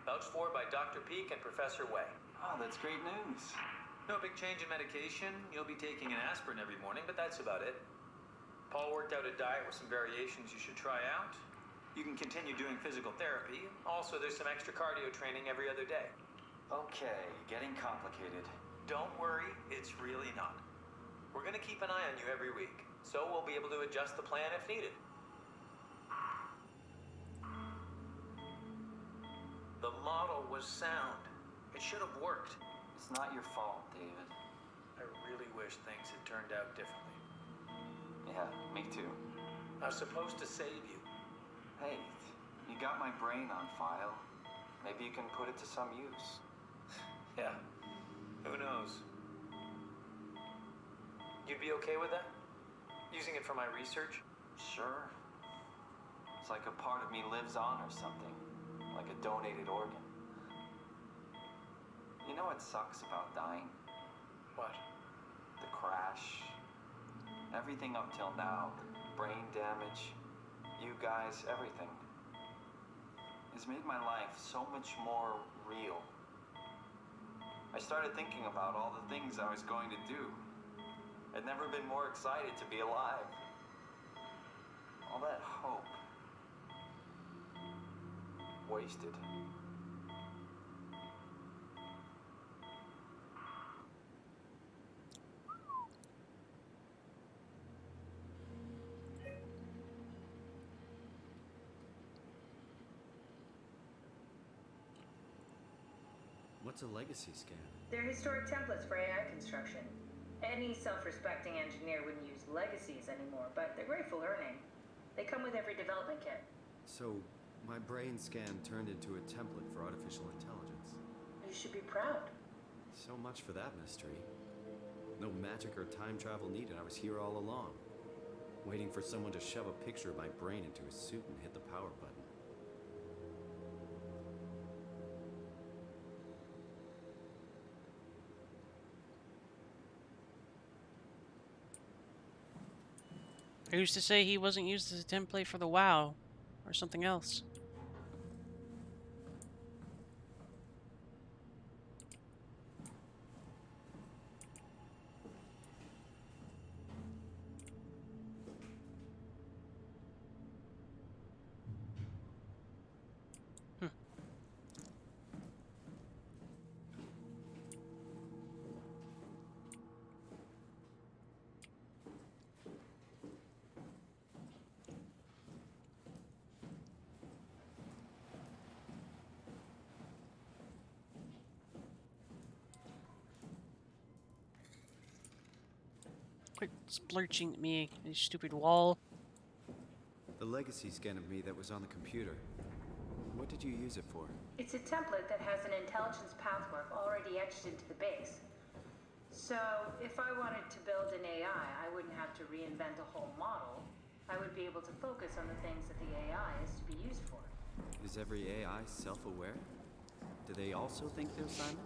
Vouched for by Dr. Peak and Professor Way. Oh, that's great news. No big change in medication. You'll be taking an aspirin every morning, but that's about it. Paul worked out a diet with some variations you should try out. You can continue doing physical therapy. Also, there's some extra cardio training every other day. Okay, getting complicated. Don't worry, it's really not. We're going to keep an eye on you every week, so we'll be able to adjust the plan if needed. The model was sound. It should have worked. It's not your fault, David. I really wish things had turned out differently. Yeah, me too. I was supposed to save you. Hey, you got my brain on file. Maybe you can put it to some use. Yeah, who knows? You'd be okay with that? Using it for my research? Sure. It's like a part of me lives on or something. Like a donated organ. You know what sucks about dying? What? The crash. Everything up till now. Brain damage. You guys, everything. Has made my life so much more real. I started thinking about all the things I was going to do. I'd never been more excited to be alive. All that hope. Wasted. What's a legacy scan? They're historic templates for AI construction. Any self-respecting engineer wouldn't use legacies anymore, but they're great for learning. They come with every development kit. So, my brain scan turned into a template for artificial intelligence. You should be proud. So much for that mystery. No magic or time travel needed. I was here all along, waiting for someone to shove a picture of my brain into a suit and hit the power button. I used to say he wasn't used as a template for the WoW or something else. Quit splurching at me, you stupid wall. The legacy scan of me that was on the computer. What did you use it for? It's a template that has an intelligence pathwork already etched into the base. So, if I wanted to build an AI, I wouldn't have to reinvent a whole model. I would be able to focus on the things that the AI is to be used for. Is every AI self-aware? Do they also think they're Simon?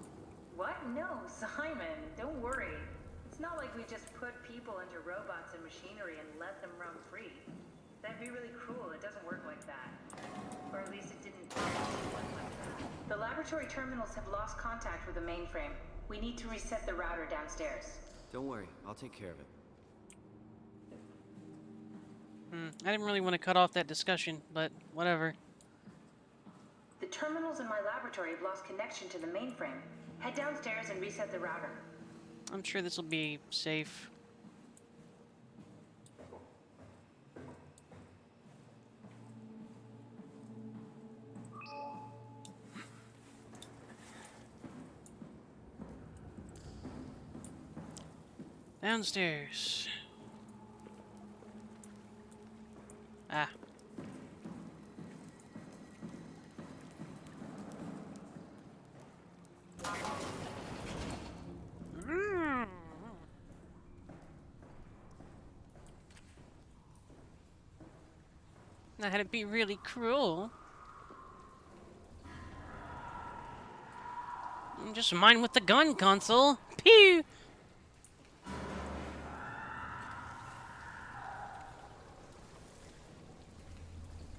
What? No, Simon, don't worry. It's not like we just put people into robots and machinery and let them roam free. That'd be really cruel. It doesn't work like that. Or at least it didn't work like that. The laboratory terminals have lost contact with the mainframe. We need to reset the router downstairs. Don't worry, I'll take care of it. I didn't really want to cut off that discussion, but whatever. The terminals in my laboratory have lost connection to the mainframe. Head downstairs and reset the router. I'm sure this will be safe. Downstairs. Ah. Mm. I had to be really cruel. Just mine with the gun, console. Pew!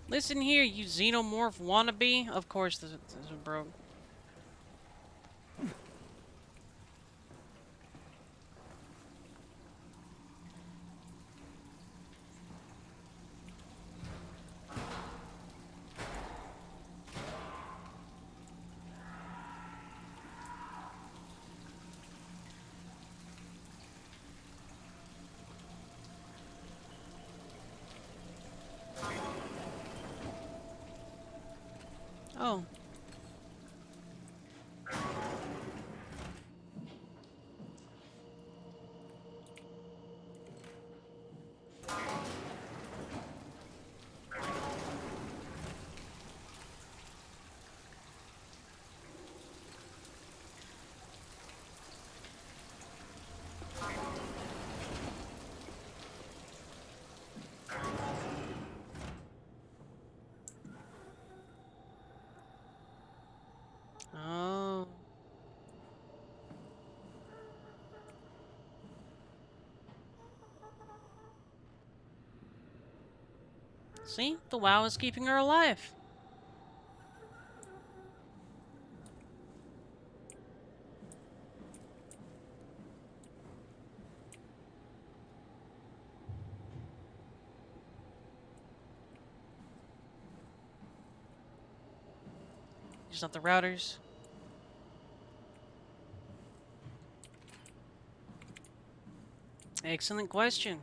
Listen here, you xenomorph wannabe. Of course, this is broke. Oh. Oh. See? The WoW is keeping her alive. Just not the routers. Excellent question.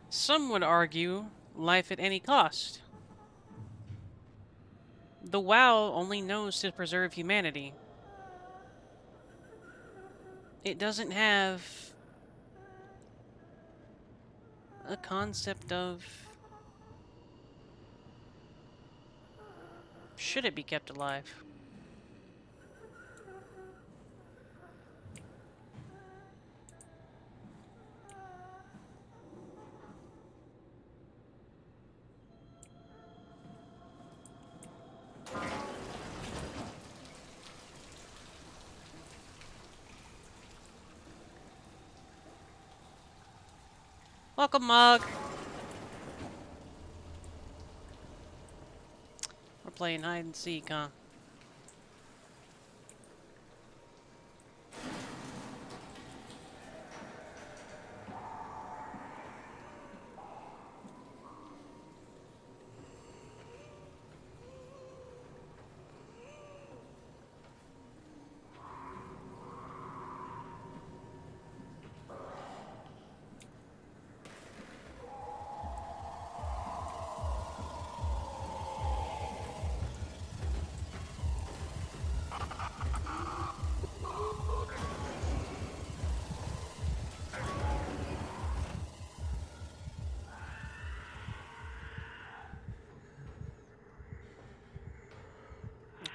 Some would argue life at any cost. The WoW only knows to preserve humanity. It doesn't have a concept of should it be kept alive. Welcome, Mug. We're playing hide and seek, huh?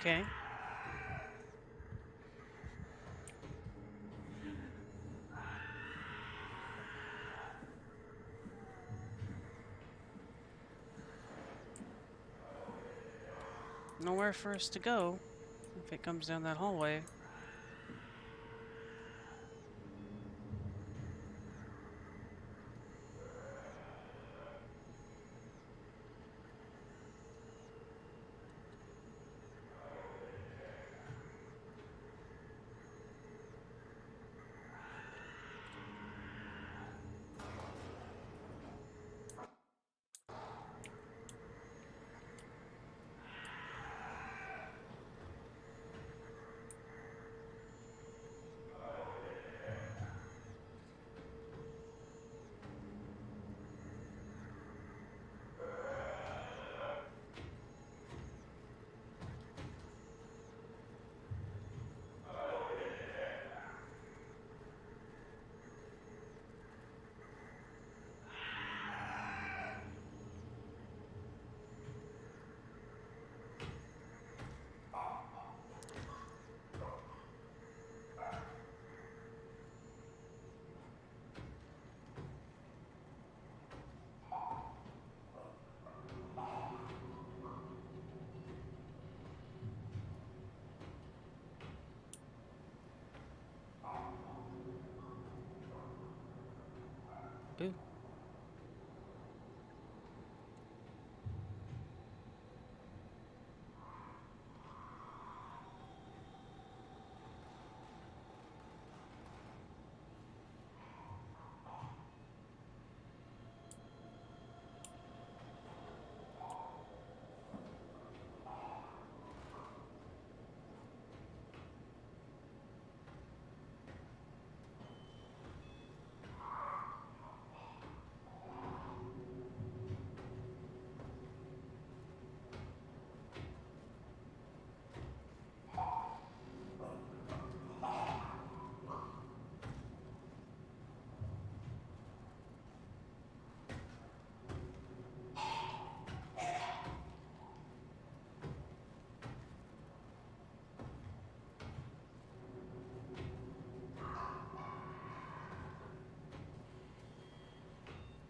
Okay. Nowhere for us to go if it comes down that hallway. Boo.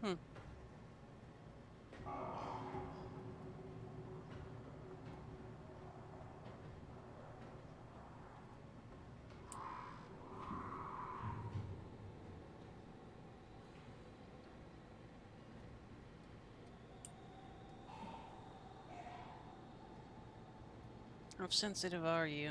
Hmm. How sensitive are you?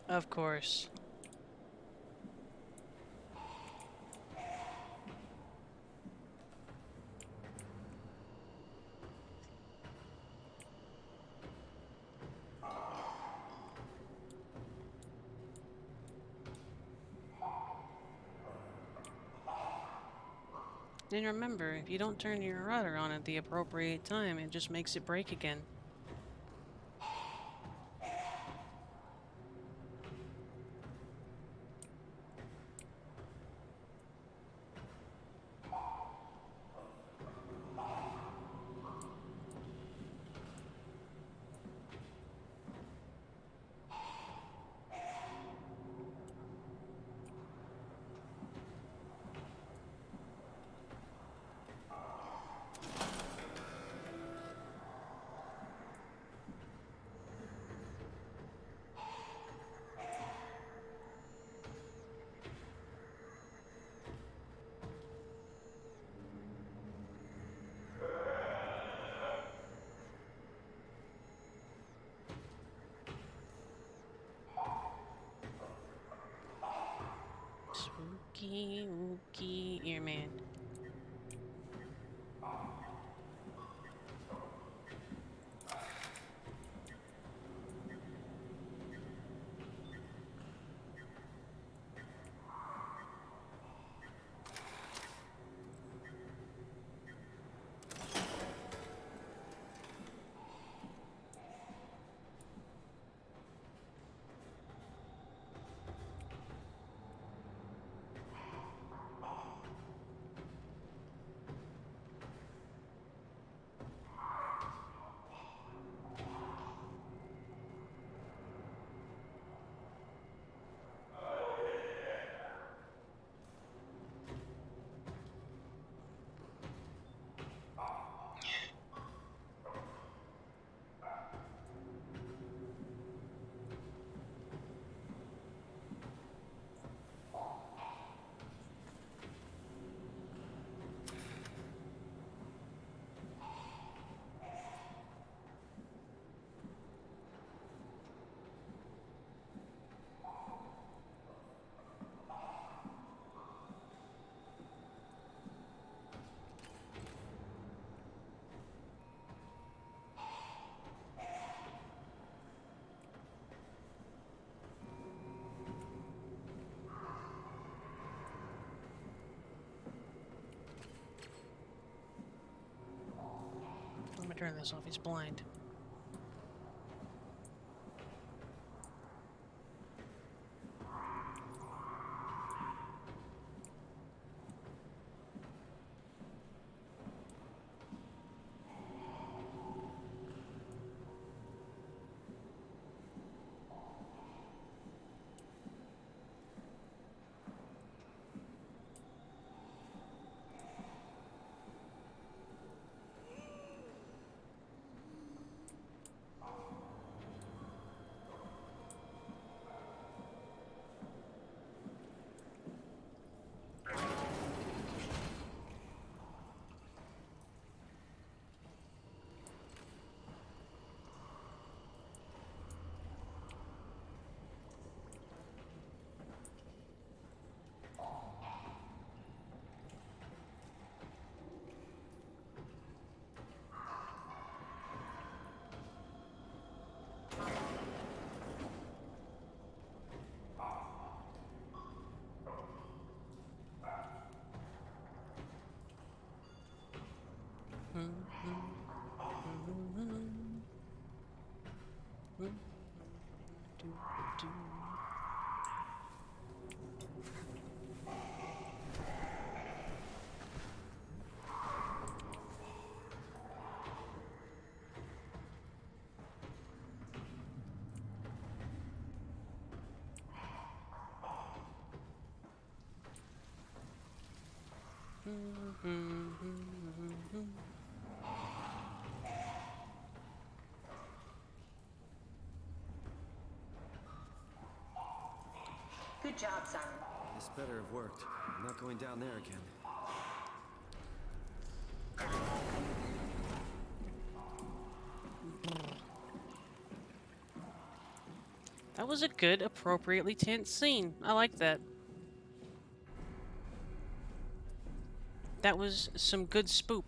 Of course. And remember, if you don't turn your rudder on at the appropriate time, it just makes it break again. Spooky, wooky earman. I'm gonna turn this off, he's blind. Good job, Simon. This better have worked. I'm not going down there again. That was a good, appropriately tense scene. I like that. That was some good spoop.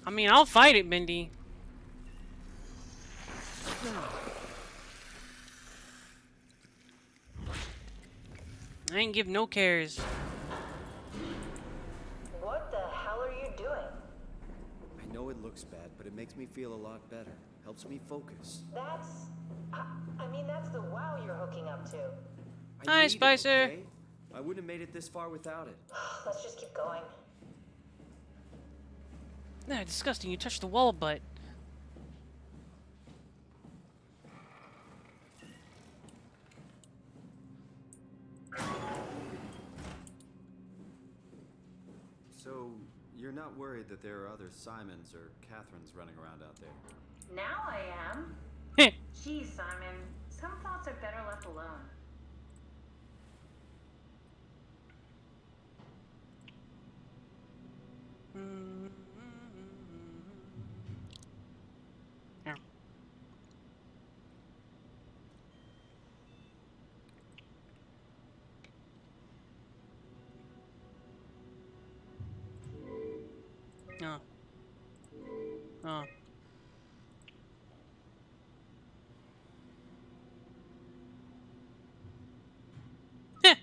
I mean, I'll fight it, Mindy. I ain't give no cares. What the hell are you doing? I know it looks bad, but it makes me feel a lot better. Helps me focus. That's the wow you're hooking up to. I Hi, need it, Spicer. okay? I wouldn't have made it this far without it. Let's just keep going. Nah, disgusting. You touched the wall butt. So, you're not worried that there are other Simons or Catherines running around out there? Now I am. Geez, Simon, some thoughts are better left alone. Here. Oh. Oh. Heh.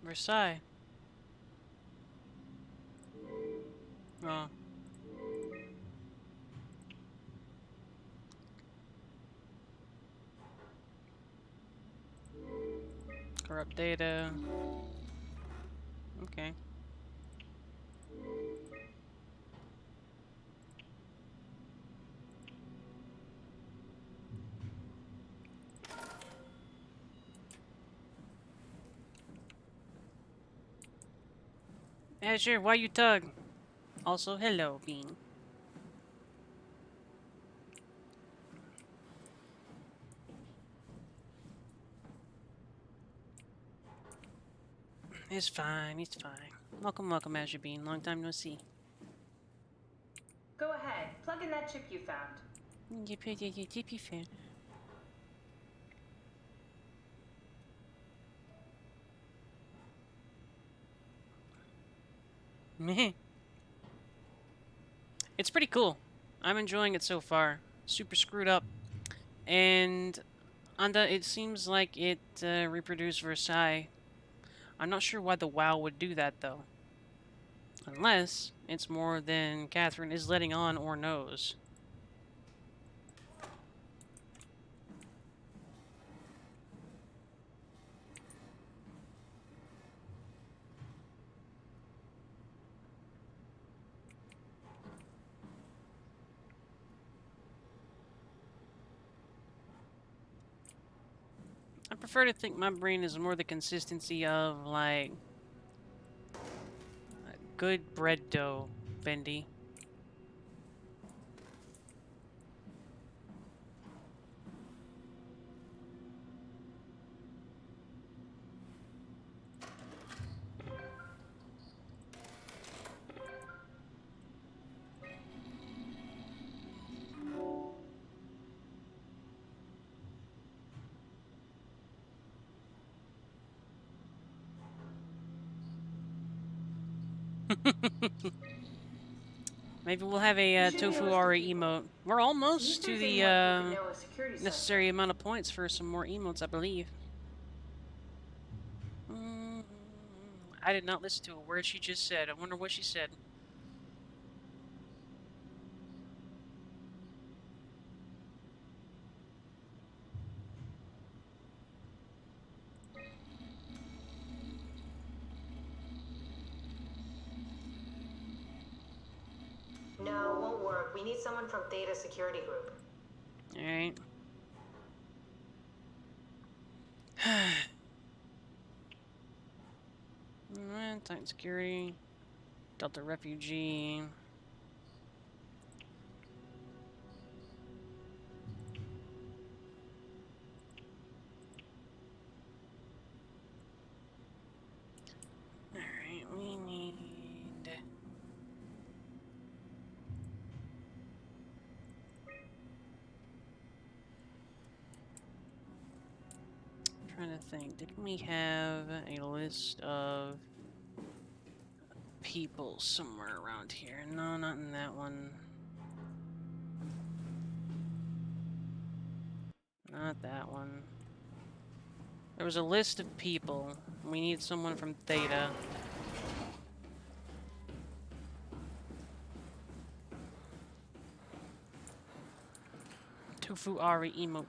Versailles. Oh. Corrupt data. Okay. Azure, why you tug? Also, hello, Bean. It's fine, it's fine. Welcome, welcome, Azure Bean. Long time no see. Go ahead, plug in that chip you found. Yippee fan. Meh. It's pretty cool. I'm enjoying it so far. Super screwed up. And Anda, it seems like it reproduced Versailles. I'm not sure why the WoW would do that, though. Unless it's more than Catherine is letting on or knows. I prefer to think my brain is more the consistency of, like, good bread dough, Bendy. Maybe we'll have a tofu Auri emote. We're almost to the necessary amount of points for some more emotes, I believe. I did not listen to a word she just said. I wonder what she said. No, won't work. We need someone from Theta Security Group. Alright. Titan Security. Delta Refugee. Alright, we need... Trying to think, did we have a list of people somewhere around here? No, not in that one. Not that one. There was a list of people. We need someone from Theta. Tofu Auri emote.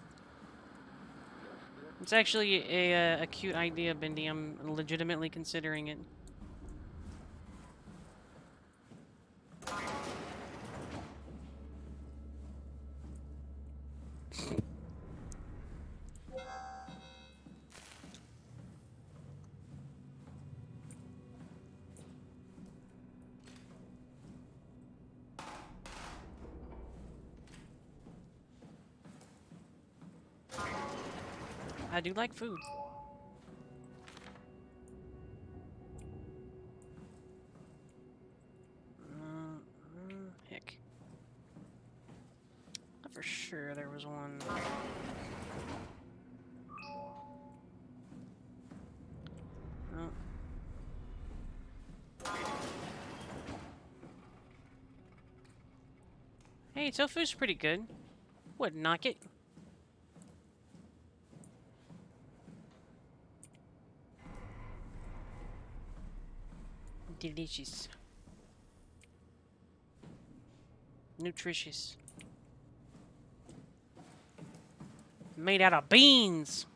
It's actually a cute idea, Bindi. I'm legitimately considering it. I do like food. Heck. For sure there was one. Oh. Hey, tofu's pretty good. Wouldn't knock it. Delicious. Nutritious. Made out of beans!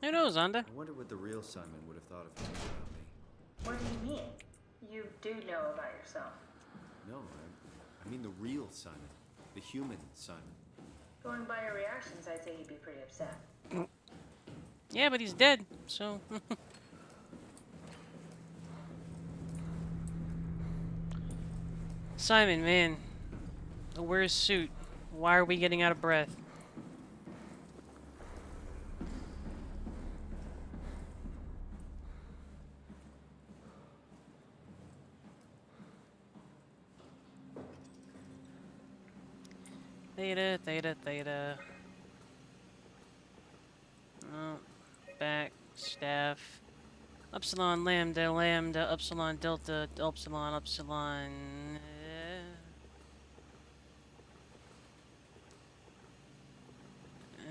Who knows, Anda? I wonder what the real Simon would have thought of me about me. What do you mean? You do know about yourself. No, I mean the real Simon. The human Simon. Going by your reactions, I'd say he'd be pretty upset. Yeah, but he's dead, so... Simon, man. Where's suit? Why are we getting out of breath? Theta, theta, theta. Oh, back, staff. Upsilon, lambda, lambda, upsilon, delta, upsilon, upsilon.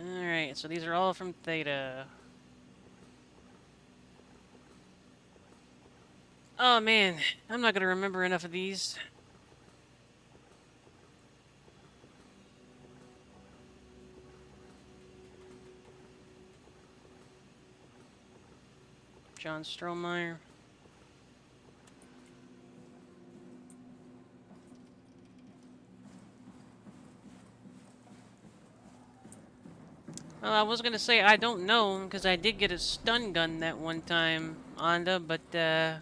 Alright, so these are all from Theta. Oh man, I'm not gonna remember enough of these. John Strohmeyer. Well, I was gonna say I don't know, because I did get a stun gun that one time, Anda, but I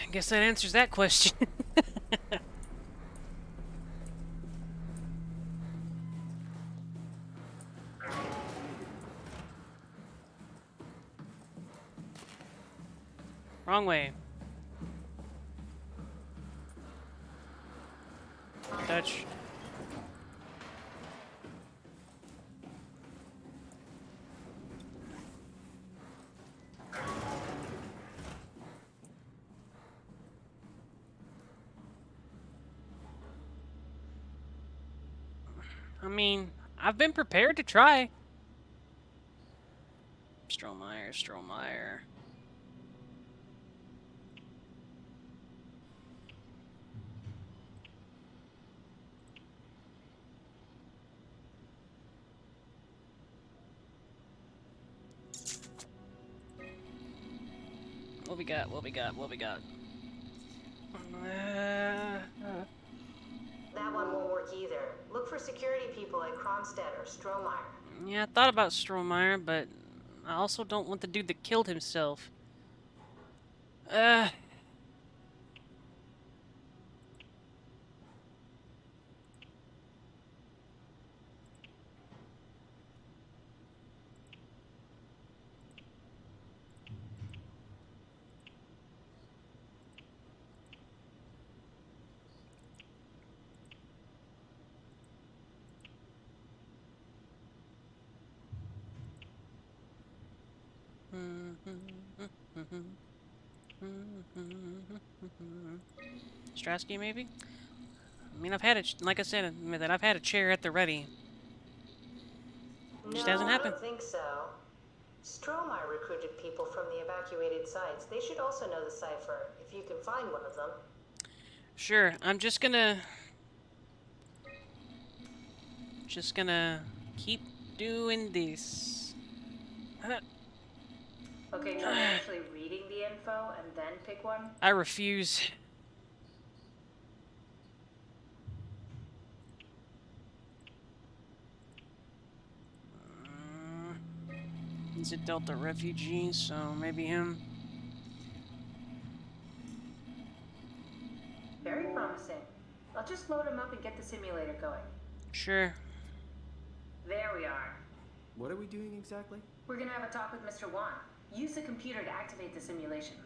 guess that answers that question. Wrong way. Touch. I mean, I've been prepared to try. Strohmeyer, Strohmeyer. What we got? What we got? What we got? That one won't work either. Look for security people at Kronstadt or Strohmeyer. Yeah, I thought about Strohmeyer, but I also don't want the dude that killed himself. Uh. Strasky, maybe? I mean, I've had it, like I said, I've had a chair at the ready. It just hasn't No, I happened. don't think so. Strohmeyer recruited people from the evacuated sites. They should also know the cipher, if you can find one of them. Sure, I'm just gonna keep doing this. Okay, try actually reading the info and then pick one. I refuse. He's a Delta refugee, so maybe him. Very promising. I'll just load him up and get the simulator going. Sure. There we are. What are we doing exactly? We're gonna have a talk with Mr. Wan. Use the computer to activate the simulation.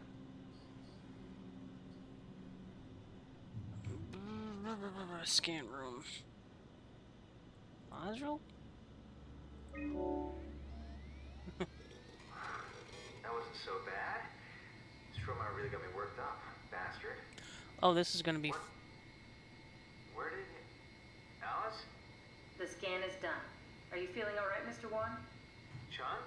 Scan room. Module? That wasn't so bad. Strohmeyer really got me worked up, bastard. Oh, this is gonna be. Where did Alice? The scan is done. Are you feeling alright, Mr. Wan? Chun?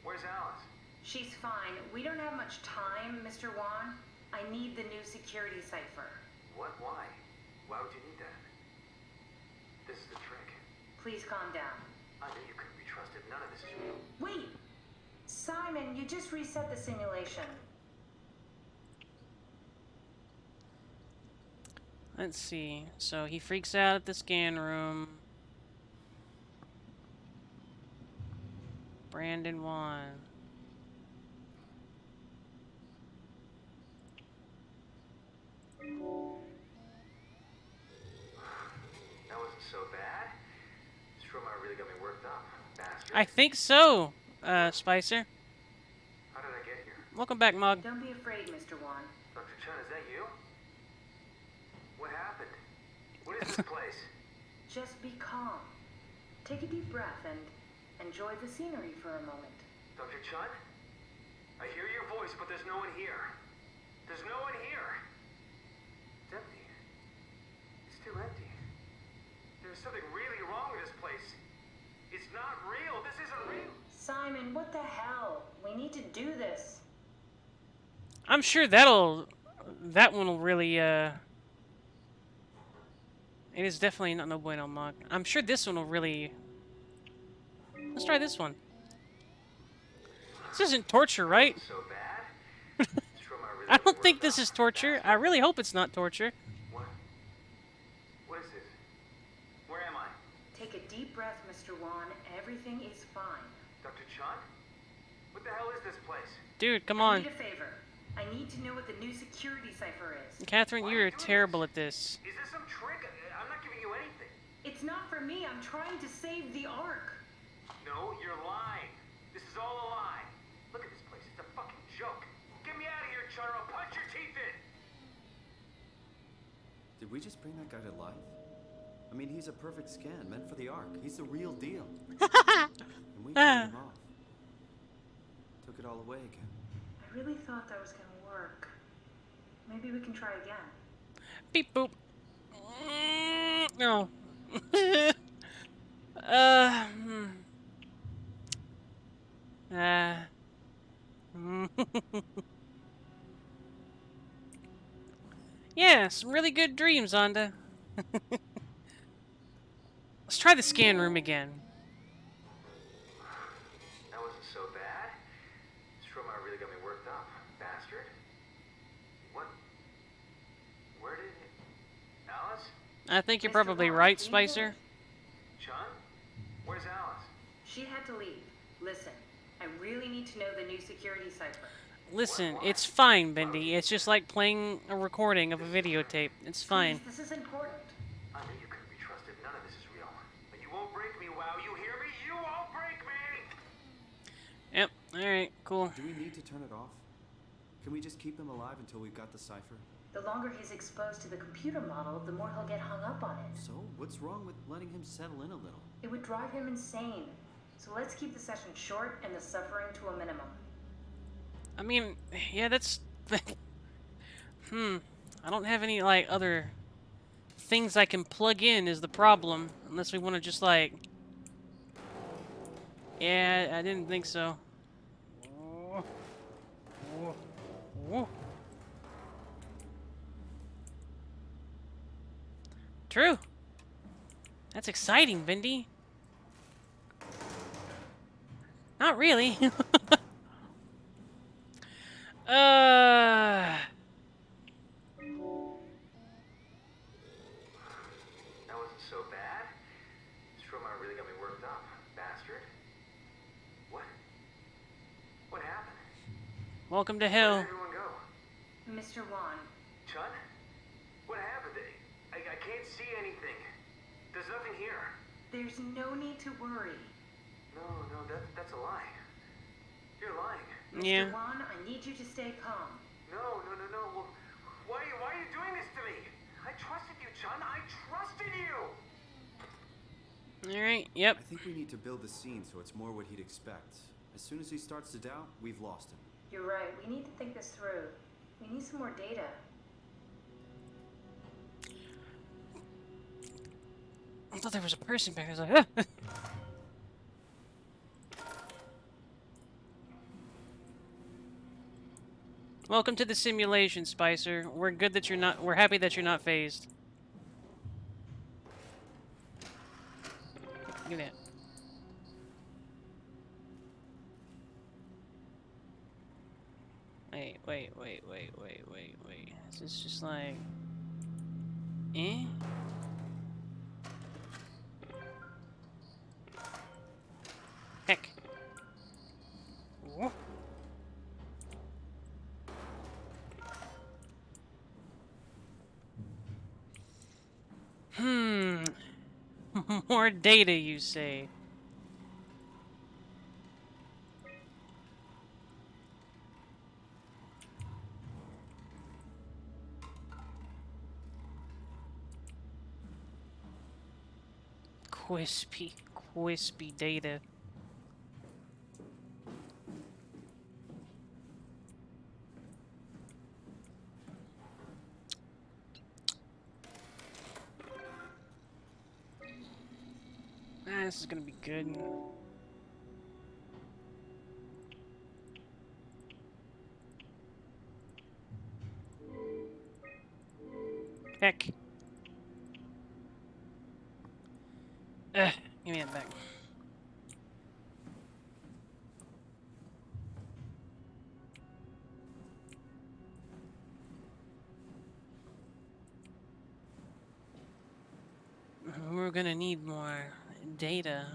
Where's Alice? She's fine. We don't have much time, Mr. Wan. I need the new security cipher. What? Why? Why would you need that? This is the trick. Please calm down. I knew you couldn't be trusted. None of this is real. Wait! Simon, you just reset the simulation. Let's see. So he freaks out at the scan room. Brandon Wan. That wasn't so bad. Strohmeyer really got me worked up, bastard. I think so, Spicer. How did I get here? Welcome back, Mug. Don't be afraid, Mr. Wan. Dr. Chun, is that you? What happened? What is this place? Just be calm. Take a deep breath and enjoy the scenery for a moment. Dr. Chun? I hear your voice, but there's no one here. There's no one here. It's empty. It's too empty. There's something really wrong with this place. It's not real. This isn't real. Simon, what the hell? We need to do this. I'm sure that one will really, it is definitely not no bueno, Mug. I'm sure this one will really. Let's try this one. This isn't torture, right? So bad. I don't think this is torture. I really hope it's not torture. What? What is this? Where am I? Take a deep breath, Mr. Wan. Everything is fine. Dr. Chun? What the hell is this place? Dude, come I on. need a favor. I need to know what the new security cipher is. Catherine, you're terrible at this. Is this some trick? I'm not giving you anything. It's not for me. I'm trying to save the Ark. No, you're lying. This is all a lie. Look at this place. It's a fucking joke. Get me out of here, Chun, or I'll punch your teeth in. Did we just bring that guy to life? I mean, he's a perfect scan, meant for the Ark. He's the real deal. And we turned him off. Took it all away again. I really thought that was gonna work. Maybe we can try again. Beep boop. No. Yeah, some really good dreams, Anda. Let's try the scan room again. That wasn't so bad. Stroma really got me worked up, bastard. What? Where did Alice? I think you're Mr. probably Wong, right, can you hear Spicer. us? Chun? Where's Alice? She had to leave. Listen, I really need to know the new security cipher. Listen, Why? it's fine, Bendy. It's just like playing a recording of a videotape. It's fine. Please, this is important. I knew you couldn't be trusted. None of this is real. But you won't break me, WoW. You hear me? You won't break me! Yep. Alright, cool. Do we need to turn it off? Can we just keep him alive until we've got the cipher? The longer he's exposed to the computer model, the more he'll get hung up on it. So, what's wrong with letting him settle in a little? It would drive him insane. So let's keep the session short and the suffering to a minimum. I mean, yeah, that's... I don't have any, like, other things I can plug in is the problem. Unless we want to just, like... Yeah, I didn't think so. True. That's exciting, Bendy. Not really. That wasn't so bad. Stroma really got me worked up, bastard. What? What happened? Welcome to Where hell. did everyone go? Mr. Wan, Chun? What happened? I can't see anything. There's nothing here. there's no need to worry. No, that's a lie. You're lying. Mr. Yeah. Wan, I need you to stay calm. No. Well, why are you doing this to me? I trusted you, Chun. I trusted you. Alright, yep. I think we need to build the scene so it's more what he'd expect. As soon as he starts to doubt, we've lost him. You're right, we need to think this through. We need some more data. I thought there was a person back there. I was like, ah. Welcome to the simulation, Spicer. We're good that you're not. We're happy that you're not phased. Look at that. Wait. Is this just like... Eh? Heck. Whoa. More data, you say? Quispy data. This is gonna be good. Heck. Give me that back. We're gonna need more data.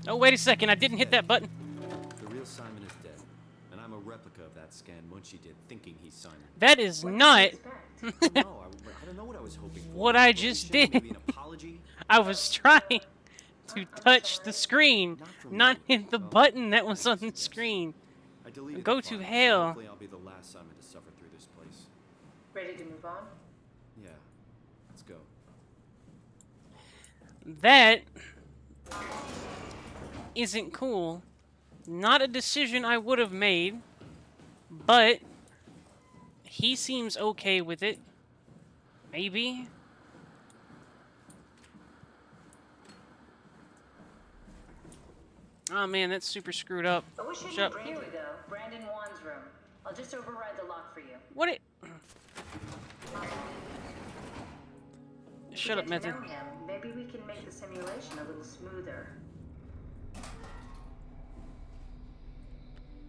Oh, wait a second, I didn't hit that button. The real Simon is dead, and I'm a replica of that scan Munchie did, thinking he's Simon. That is What did you not expect? No, I don't know what I was hoping for. what I just Explanation, did. Maybe an apology? I was trying to touch the screen, not hit the button that was on the screen. I deleted Go the to file, so hell. Hopefully I'll be the last Simon to suffer through this place. Ready to move on? Yeah, let's go. That isn't cool. Not a decision I would have made, but he seems okay with it. Maybe. Oh man, that's super screwed up. Oh, we shouldn't. Shut up. Here we go. Brandon Wan's room. I'll just override the lock for you. What it? If Shut we up, get to Method. know him, maybe we can make the simulation a little smoother.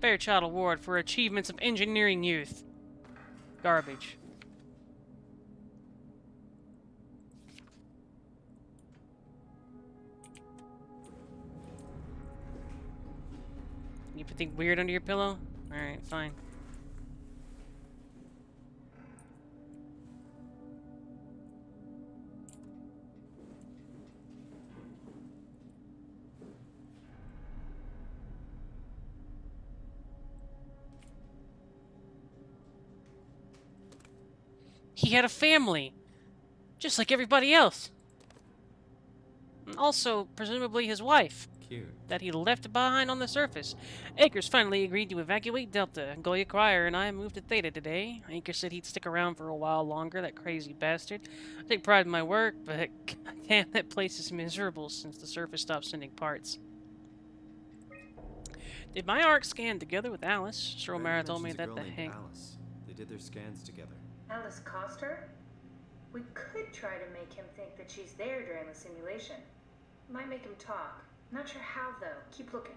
Fairchild Award for Achievements of Engineering Youth. Garbage. You think weird under your pillow? Alright, fine. He had a family, just like everybody else. And also, presumably his wife, Cute. that he left behind on the surface. Akers finally agreed to evacuate Delta. Goya Crier and I moved to Theta today. Akers said he'd stick around for a while longer, that crazy bastard. I take pride in my work, but goddamn, that place is miserable since the surface stopped sending parts. Did my arc scan together with Alice? Strohmeyer told me that the hang... Alice. They did their scans together. Alice Coster? We could try to make him think that she's there during the simulation. Might make him talk. Not sure how, though. Keep looking.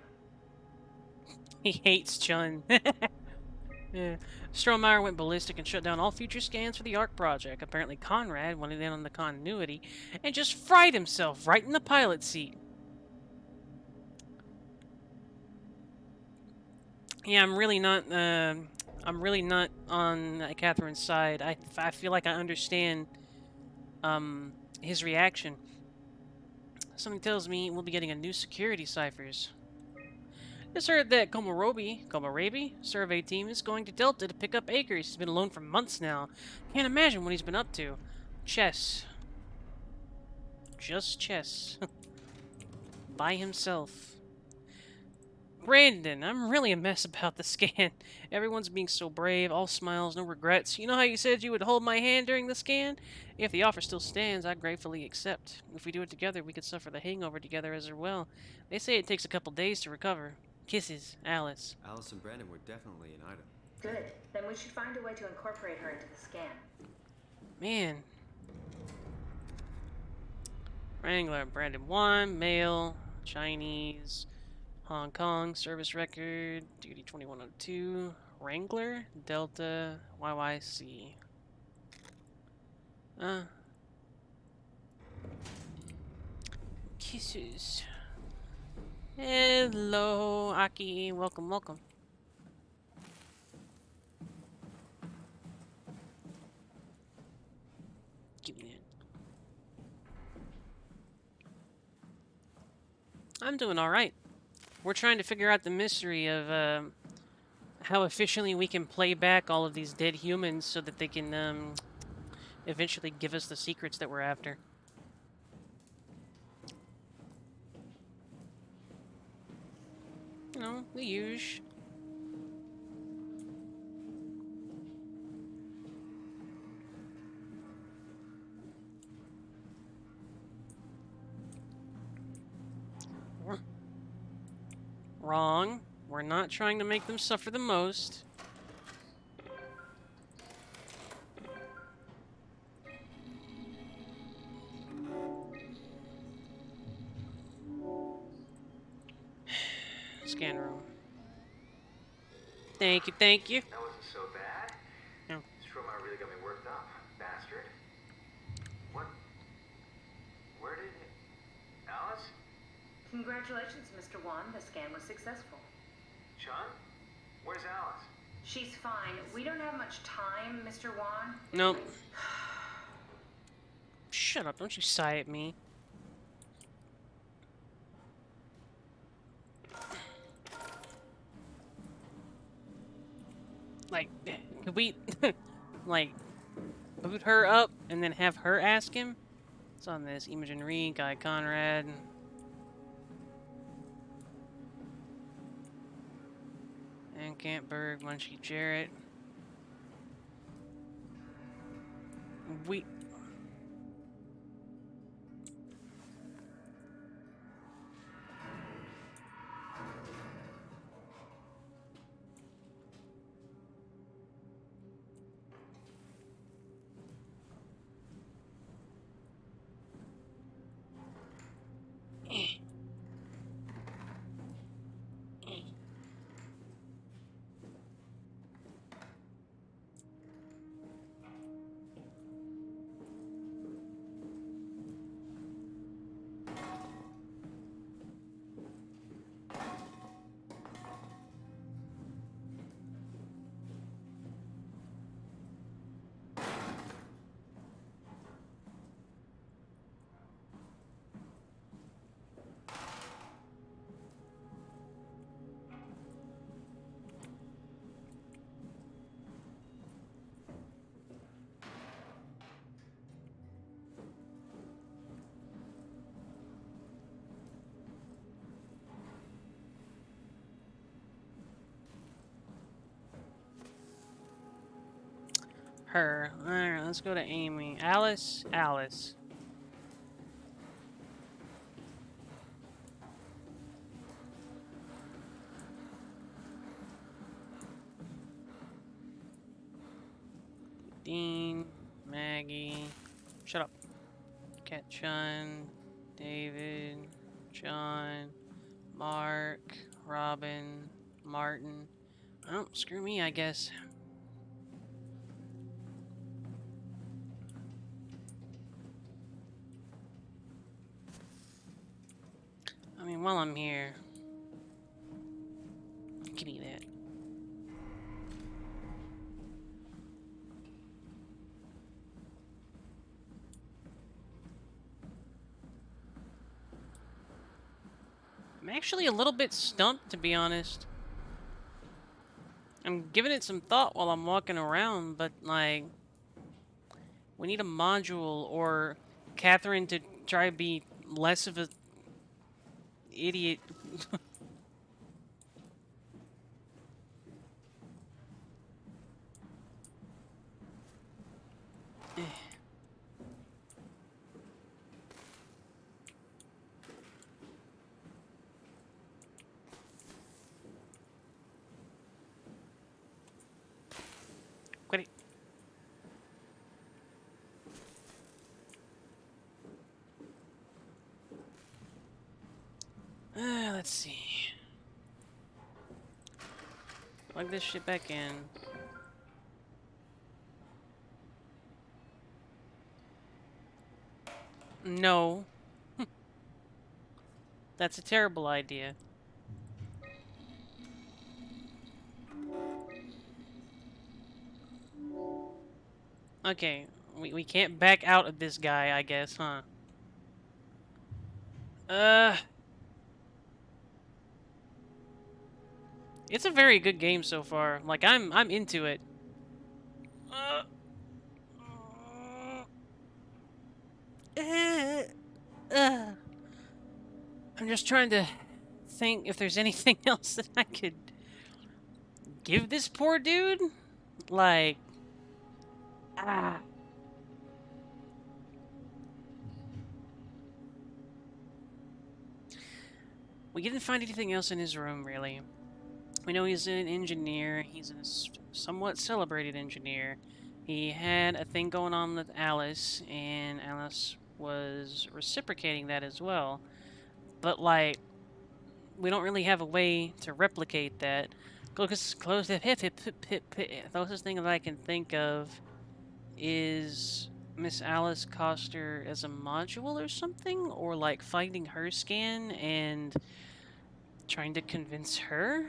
He hates Chun. Yeah. Strohmeyer went ballistic and shut down all future scans for the ARC project. Apparently Conrad wanted in on the continuity and just fried himself right in the pilot seat. Yeah, I'm really not on Catherine's side. I feel like I understand his reaction. Something tells me we'll be getting a new security ciphers. Just heard that Komorabi survey team is going to Delta to pick up Akers. He's been alone for months now. Can't imagine what he's been up to. Chess. Just chess. By himself. Brandon, I'm really a mess about the scan. Everyone's being so brave, all smiles, no regrets. You know how you said you would hold my hand during the scan? If the offer still stands, I gratefully accept. If we do it together, we could suffer the hangover together as well. They say it takes a couple days to recover. Kisses, Alice. Alice and Brandon were definitely an item. Good. Then we should find a way to incorporate her into the scan. Man. Wrangler, Brandon 1, male, Chinese, Hong Kong, service record, duty 2102, Wrangler, Delta, YYC. Kisses. Hello, Aki. Welcome, welcome. Give me that. I'm doing alright. We're trying to figure out the mystery of how efficiently we can play back all of these dead humans so that they can eventually give us the secrets that we're after. You know, the usual. Wrong. We're not trying to make them suffer the most. Scan room. Thank you, thank you. That wasn't so bad. No. Strohmeyer really got me worked up, bastard. What? Where did... Alice? Congratulations, Mr. Wan. The scan was successful. Chun? Where's Alice? She's fine. We don't have much time, Mr. Wan. Nope. Shut up, don't you sigh at me. Like, could we, like, boot her up and then have her ask him? It's on this. Imogen Reed, Guy Conrad. And Campberg, Munchie Jarrett. We... her. Alright, let's go to Amy. Alice? Alice. Dean, Maggie. Shut up. Cat Chun, David, John, Mark, Robin, Martin. Oh, screw me, I guess. I mean, while I'm here, give me that. I'm actually a little bit stumped, to be honest. I'm giving it some thought while I'm walking around, but, like, we need a module or Catherine to try to be less of a idiot. Quit it. Let's see. Plug this shit back in. No. That's a terrible idea. Okay, we can't back out of this guy, I guess, huh? It's a very good game so far. Like I'm into it. Uh, I'm just trying to think if there's anything else that I could give this poor dude. Like, ah. We didn't find anything else in his room, really. We know he's an engineer. He's a somewhat celebrated engineer. He had a thing going on with Alice, and Alice was reciprocating that as well. But, like, we don't really have a way to replicate that. Closest thing that I can think of is Miss Alice Coster as a module or something, or like finding her scan and trying to convince her.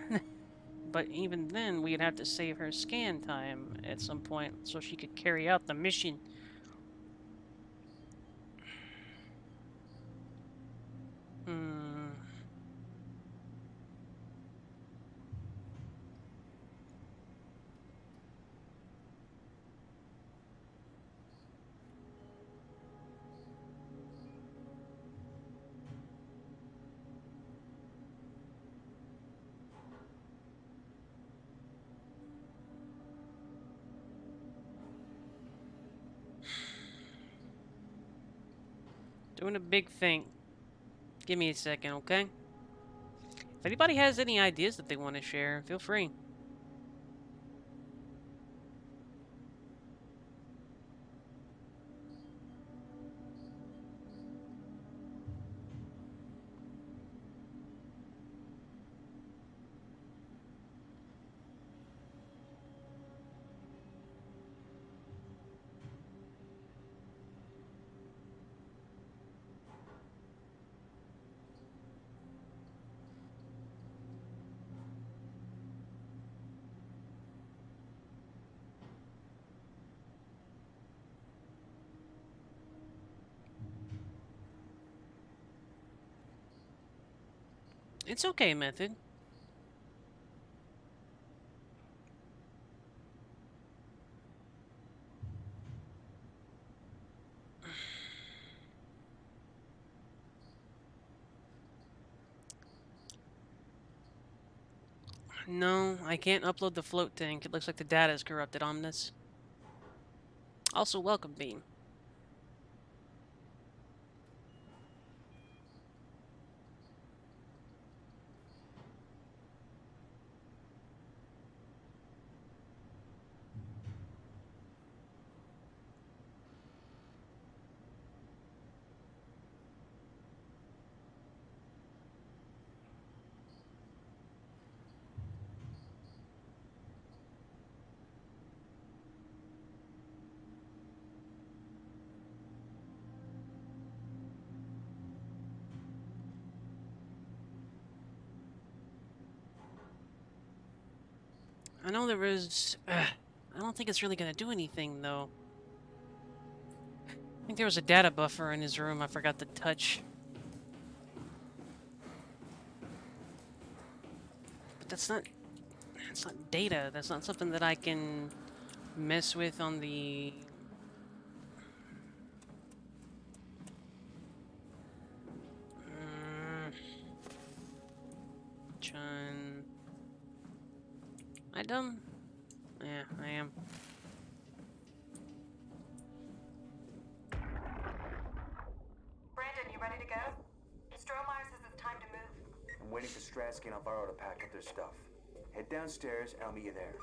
But even then, we'd have to save her scan time at some point so she could carry out the mission. Hmm. Doing a big thing. Give me a second, okay? If anybody has any ideas that they want to share, feel free. It's okay, Method. No, I can't upload the float tank. It looks like the data is corrupted on this. Also, welcome, Bean. I know there was... I don't think it's really gonna do anything, though. I think there was a data buffer in his room I forgot to touch. But that's not data. That's not something that I can mess with on the... Chun... Am I dumb? Yeah, I am. Brandon, you ready to go? Stromeyer says it's time to move. I'm waiting for Stratsky and Alvaro to pack up their stuff. Head downstairs and I'll meet you there.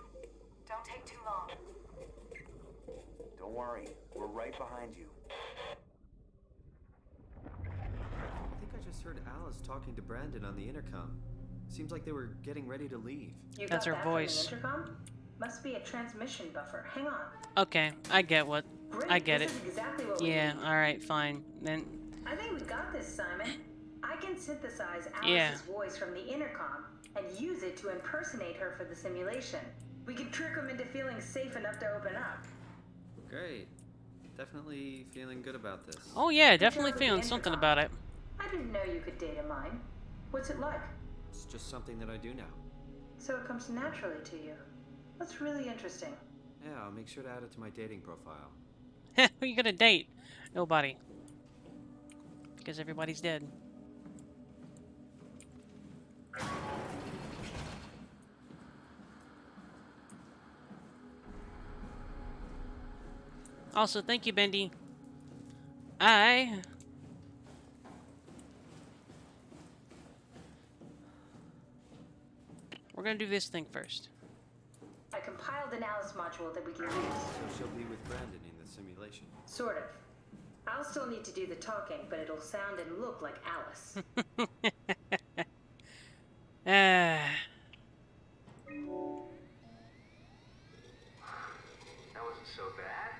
Don't take too long. Don't worry, we're right behind you. I think I just heard Alice talking to Brandon on the intercom. Seems like they were getting ready to leave. You That's got her that voice. From the intercom? Must be a transmission buffer. Hang on. Okay, I get what... Great, I get this it. is exactly what we Yeah, need. alright, fine. Then... I think we got this, Simon. I can synthesize Alice's Yeah. voice from the intercom and use it to impersonate her for the simulation. We can trick them into feeling safe enough to open up. Great. Definitely feeling good about this. Oh yeah, Good definitely job with the feeling something intercom. about it. I didn't know you could data mine. What's it like? It's just something that I do now. So it comes naturally to you. That's really interesting. Yeah, I'll make sure to add it to my dating profile. Who you gonna date? Nobody. Because everybody's dead. Also, thank you, Bendy. We're gonna do this thing first. I compiled an Alice module that we can use. So she'll be with Brandon in the simulation. Sort of. I'll still need to do the talking, but it'll sound and look like Alice. That wasn't so bad.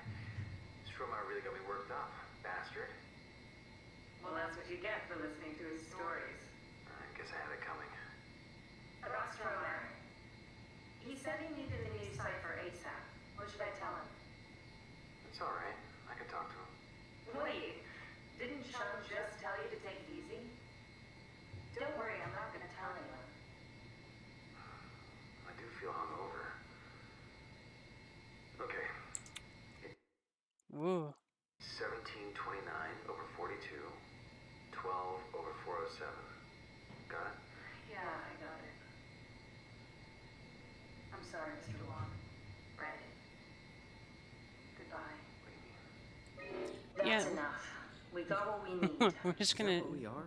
Stromeyer really got me worked up, bastard. Well, that's what you get for listening to his stories. I guess I had it coming. About Stromer. He said he needed a new site for ASAP. What should I tell him? It's all right. I can talk to him. Wait, didn't Sean just tell you to take it easy? Don't worry, I'm not gonna tell anyone. I do feel hungover. Okay. Ooh. 1729 over 42, 12 over 407. Got it? Yeah, I got it. I'm sorry, Mr. Long. Brandon. Goodbye. That's Yeah. enough. We got what we need. We're just Is that gonna what we are?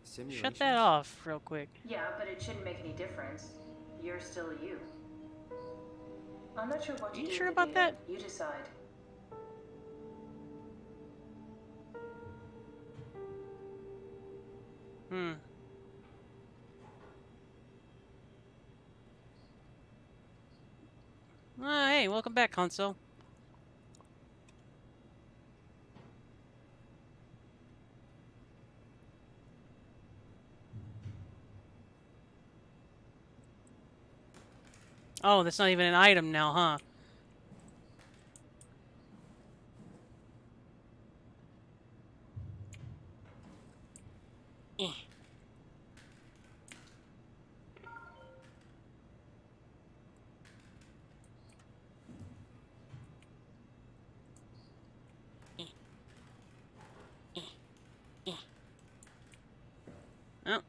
Simulations? shut that off real quick. Yeah, but it shouldn't make any difference. You're still you. I'm not sure what to You do sure with the about data. that? You decide. Hey, welcome back, console. Oh, that's not even an item now, huh? Eh. Oh.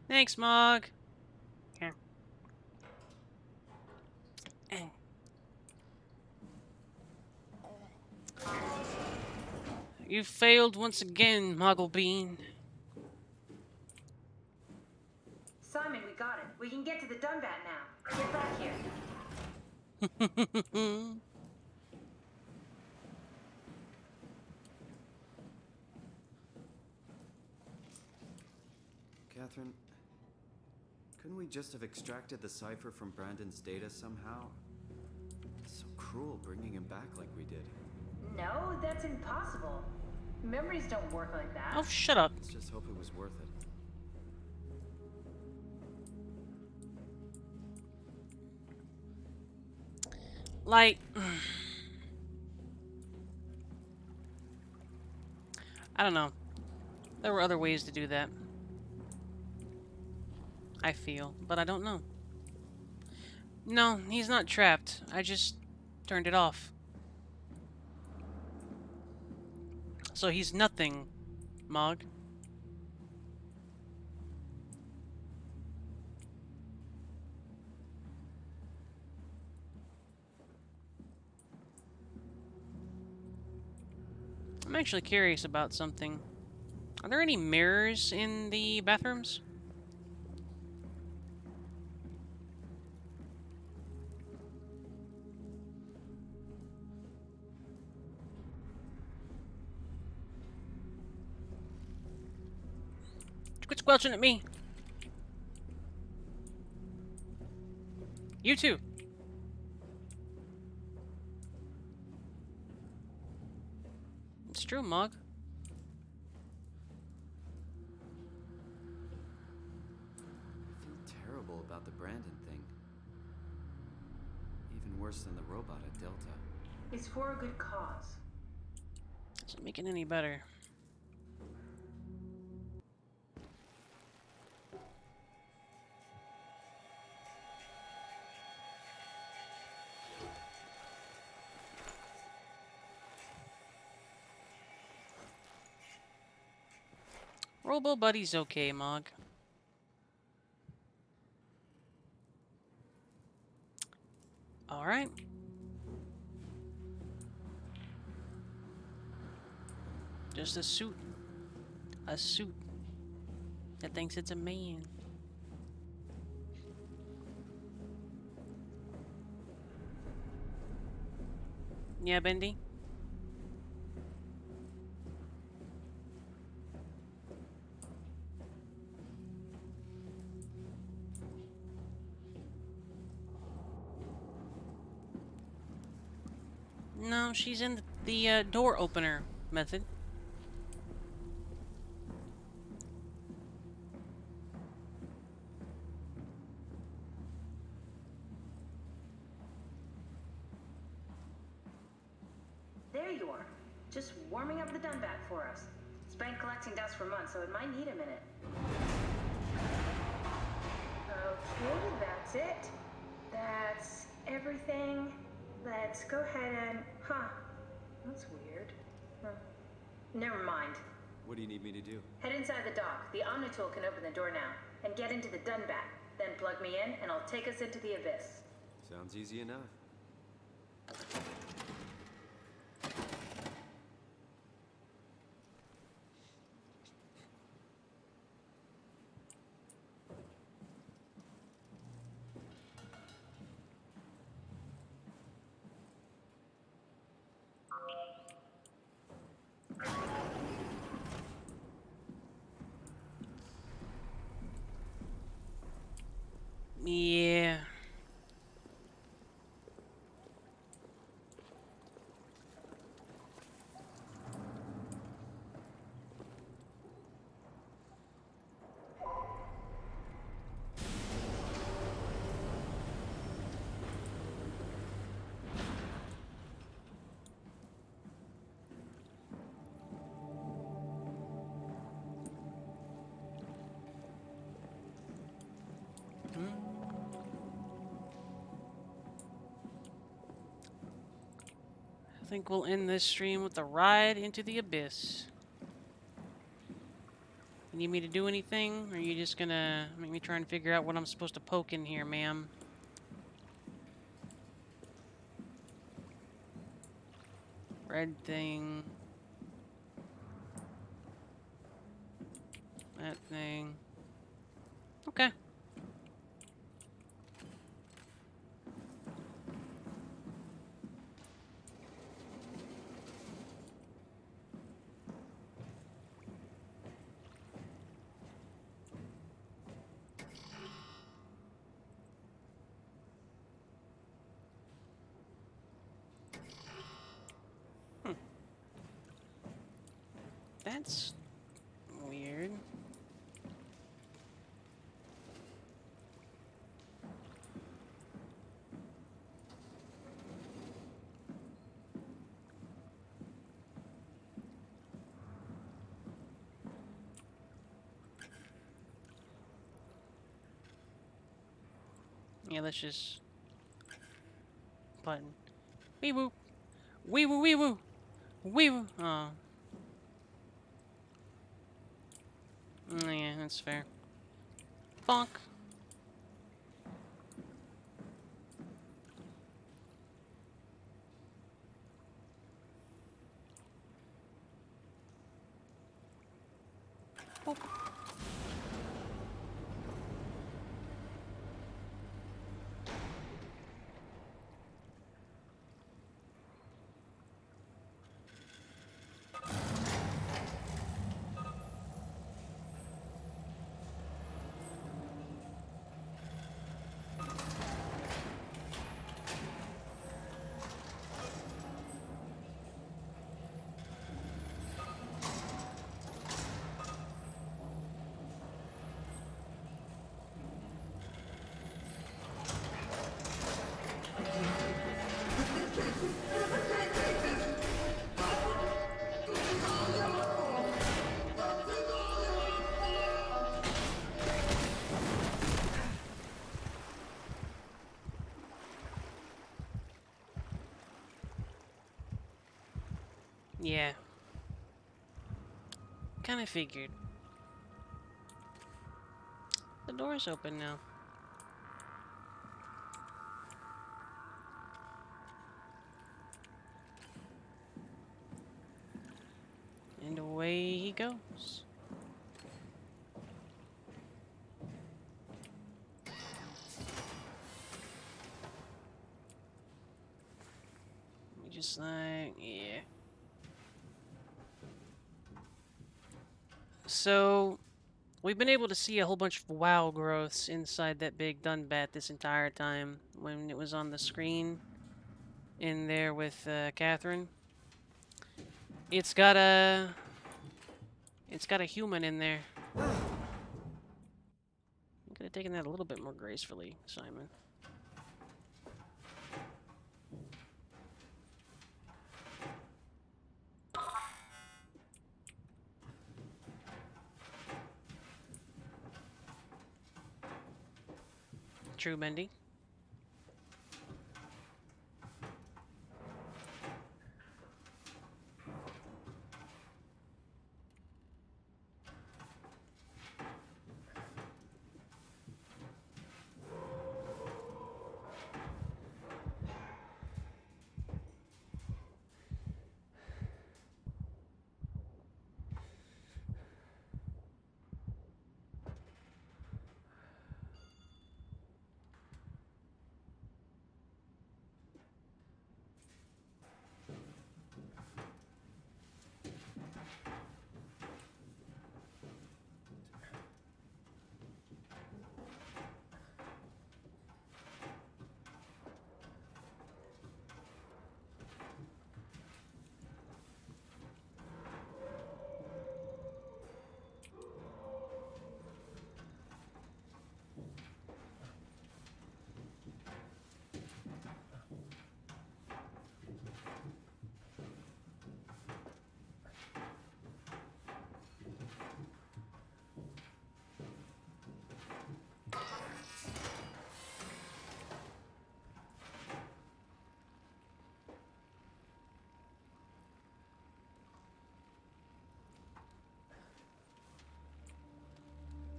Thanks, Mog. Here. You failed once again, Mugglebean. Simon, we got it. We can get to the Dunbat now. Get back here. Catherine, couldn't we just have extracted the cipher from Brandon's data somehow? It's so cruel bringing him back like we did. No, that's impossible. Memories don't work like that. Oh, shut up. Let's just hope it was worth it. Like, I don't know. There were other ways to do that. I feel, but I don't know. No, he's not trapped. I just turned it off. So he's nothing, Mog. I'm actually curious about something. Are there any mirrors in the bathrooms? Quit squelching at me. You too. It's true, Mog. I feel terrible about the Brandon thing. Even worse than the robot at Delta. It's for a good cause. Doesn't make it any better. Robo Buddy's okay, Mog. Alright. Just a suit. A suit that thinks it's a man. Yeah, Bendy? No, she's in the door opener method. There you are. Just warming up the Dunbat for us. It's been collecting dust for months, so it might need a minute. Okay, that's it. That's everything. Let's go ahead and... Huh. That's weird. Huh. Never mind. What do you need me to do? Head inside the dock. The Omnitool can open the door now. And get into the Dunbat. Then plug me in, and I'll take us into the abyss. Sounds easy enough. Yeah. I think we'll end this stream with a ride into the abyss. You need me to do anything? Or are you just gonna make me try and figure out what I'm supposed to poke in here, ma'am? Red thing. That thing. Okay. Hmm. That's weird. Yeah, let's just button. Wee woo. Wee woo wee woo. Wee woo. Oh. Yeah, that's fair. Bonk. Boop. Yeah. Kinda figured. The door's open now. And away he goes. Just like, yeah. So, we've been able to see a whole bunch of WoW growths inside that big Dunbat this entire time when it was on the screen in there with Catherine. It's got a human in there. You could have taken that a little bit more gracefully, Simon. True, Bendy.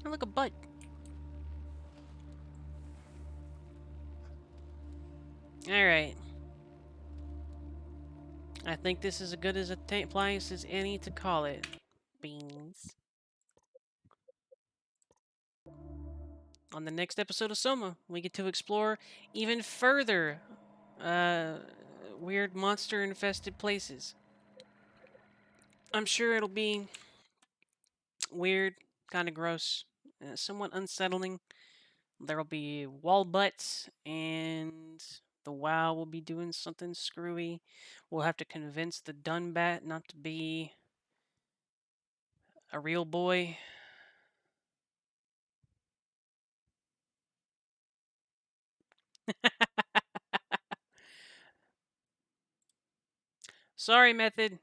Oh, look, a butt. Alright. I think this is as good as a place as any to call it. Beans. On the next episode of SOMA, we get to explore even further uh, weird monster infested places. I'm sure it'll be weird, kind of gross, somewhat unsettling. There'll be wall butts, and the WoW will be doing something screwy. We'll have to convince the Dunbat not to be a real boy. Sorry, Method.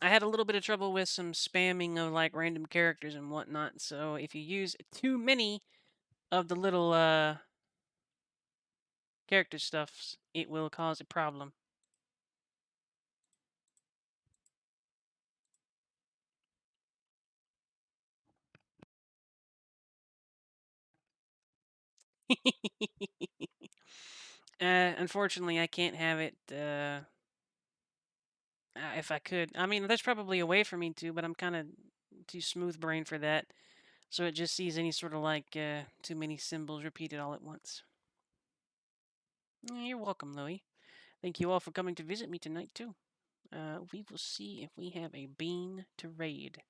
I had a little bit of trouble with some spamming of like random characters and whatnot. So if you use too many of the little character stuffs, it will cause a problem. Unfortunately, I can't have it. If I could, I mean, there's probably a way for me to, but I'm kind of too smooth brain for that. So it just sees any sort of like too many symbols repeated all at once. You're welcome, Louie. Thank you all for coming to visit me tonight too. We will see if we have a bean to raid,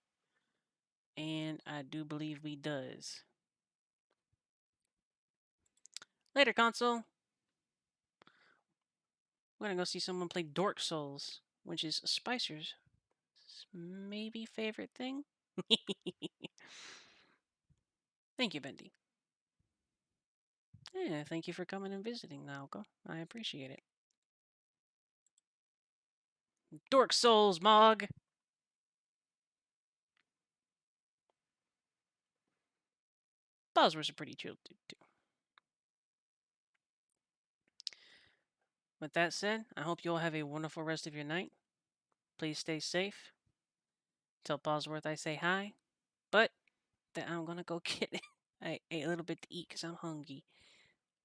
and I do believe we does. Later, console. We're gonna go see someone play Dork Souls, which is Spicer's maybe favorite thing. Thank you, Bendy. Yeah, thank you for coming and visiting, Naoko. I appreciate it. Dork Souls, Mog. Bosworth's a pretty chill dude too. With that said, I hope you all have a wonderful rest of your night. Please stay safe. Tell Bosworth I say hi, but that I'm gonna go get a little bit to eat because I'm hungry.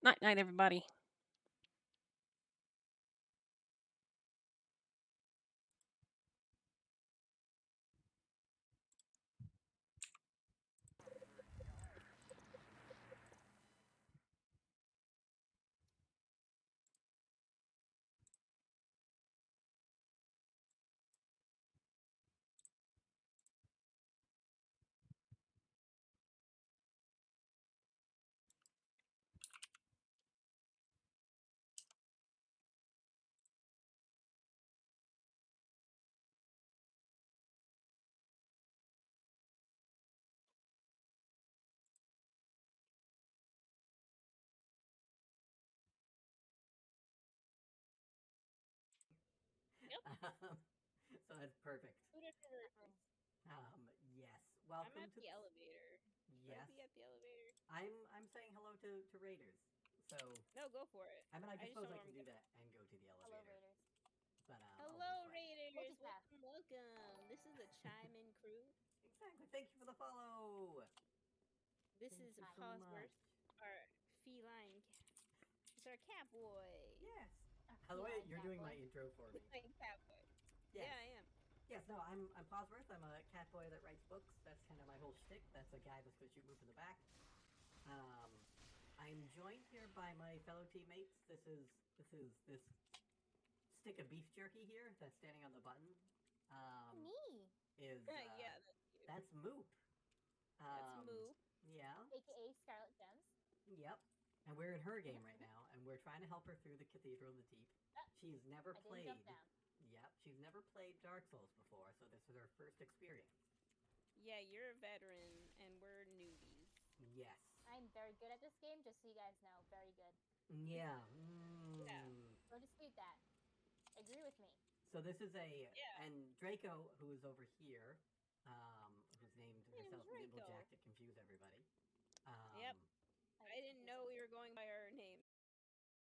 Night, night, everybody. So that's perfect. Yes. Welcome I'm at to the elevator. Should I yes. be at the elevator? I'm saying hello to Raiders. So No, go for it. I mean I I just suppose don't I know where can I'm do going. that and go to the Hello, elevator. Raiders. But I'll Hello, just like Raiders. Multipath. Welcome, welcome. This is the Chime In crew. exactly. Thank you for the follow. This Thank is you so much. Posworth, our feline. It's our cat boy. Yes. Our By the way, feline you're cat doing boy. my intro for me. Feline cat boy. Yes. Yeah, I am. Yes, no, I'm Posworth. I'm a cat boy that writes books. That's kind of my whole shtick. That's a guy that's going to shoot move in the back. Um, I'm joined here by my fellow teammates. This stick of beef jerky here that's standing on the button. Me. Is Yeah, that's you. that's Moop. That's Moo. Yeah. AKA Scarlet Gems. Yep. And we're in her game right now, and we're trying to help her through the Cathedral of the Deep. She's never I didn't played. jump down. Yep. She's never played Dark Souls before, so this is her first experience. Yeah, you're a veteran, and we're newbies. Yes. I'm very good at this game, just so you guys know. Very good. Yeah. Yeah. Don't dispute that. Agree with me. So this is a Yeah. and Draco, who is over here, who's named My name's herself Draco. Nibblejack to confuse everybody. Yep. I didn't know we were going by our names.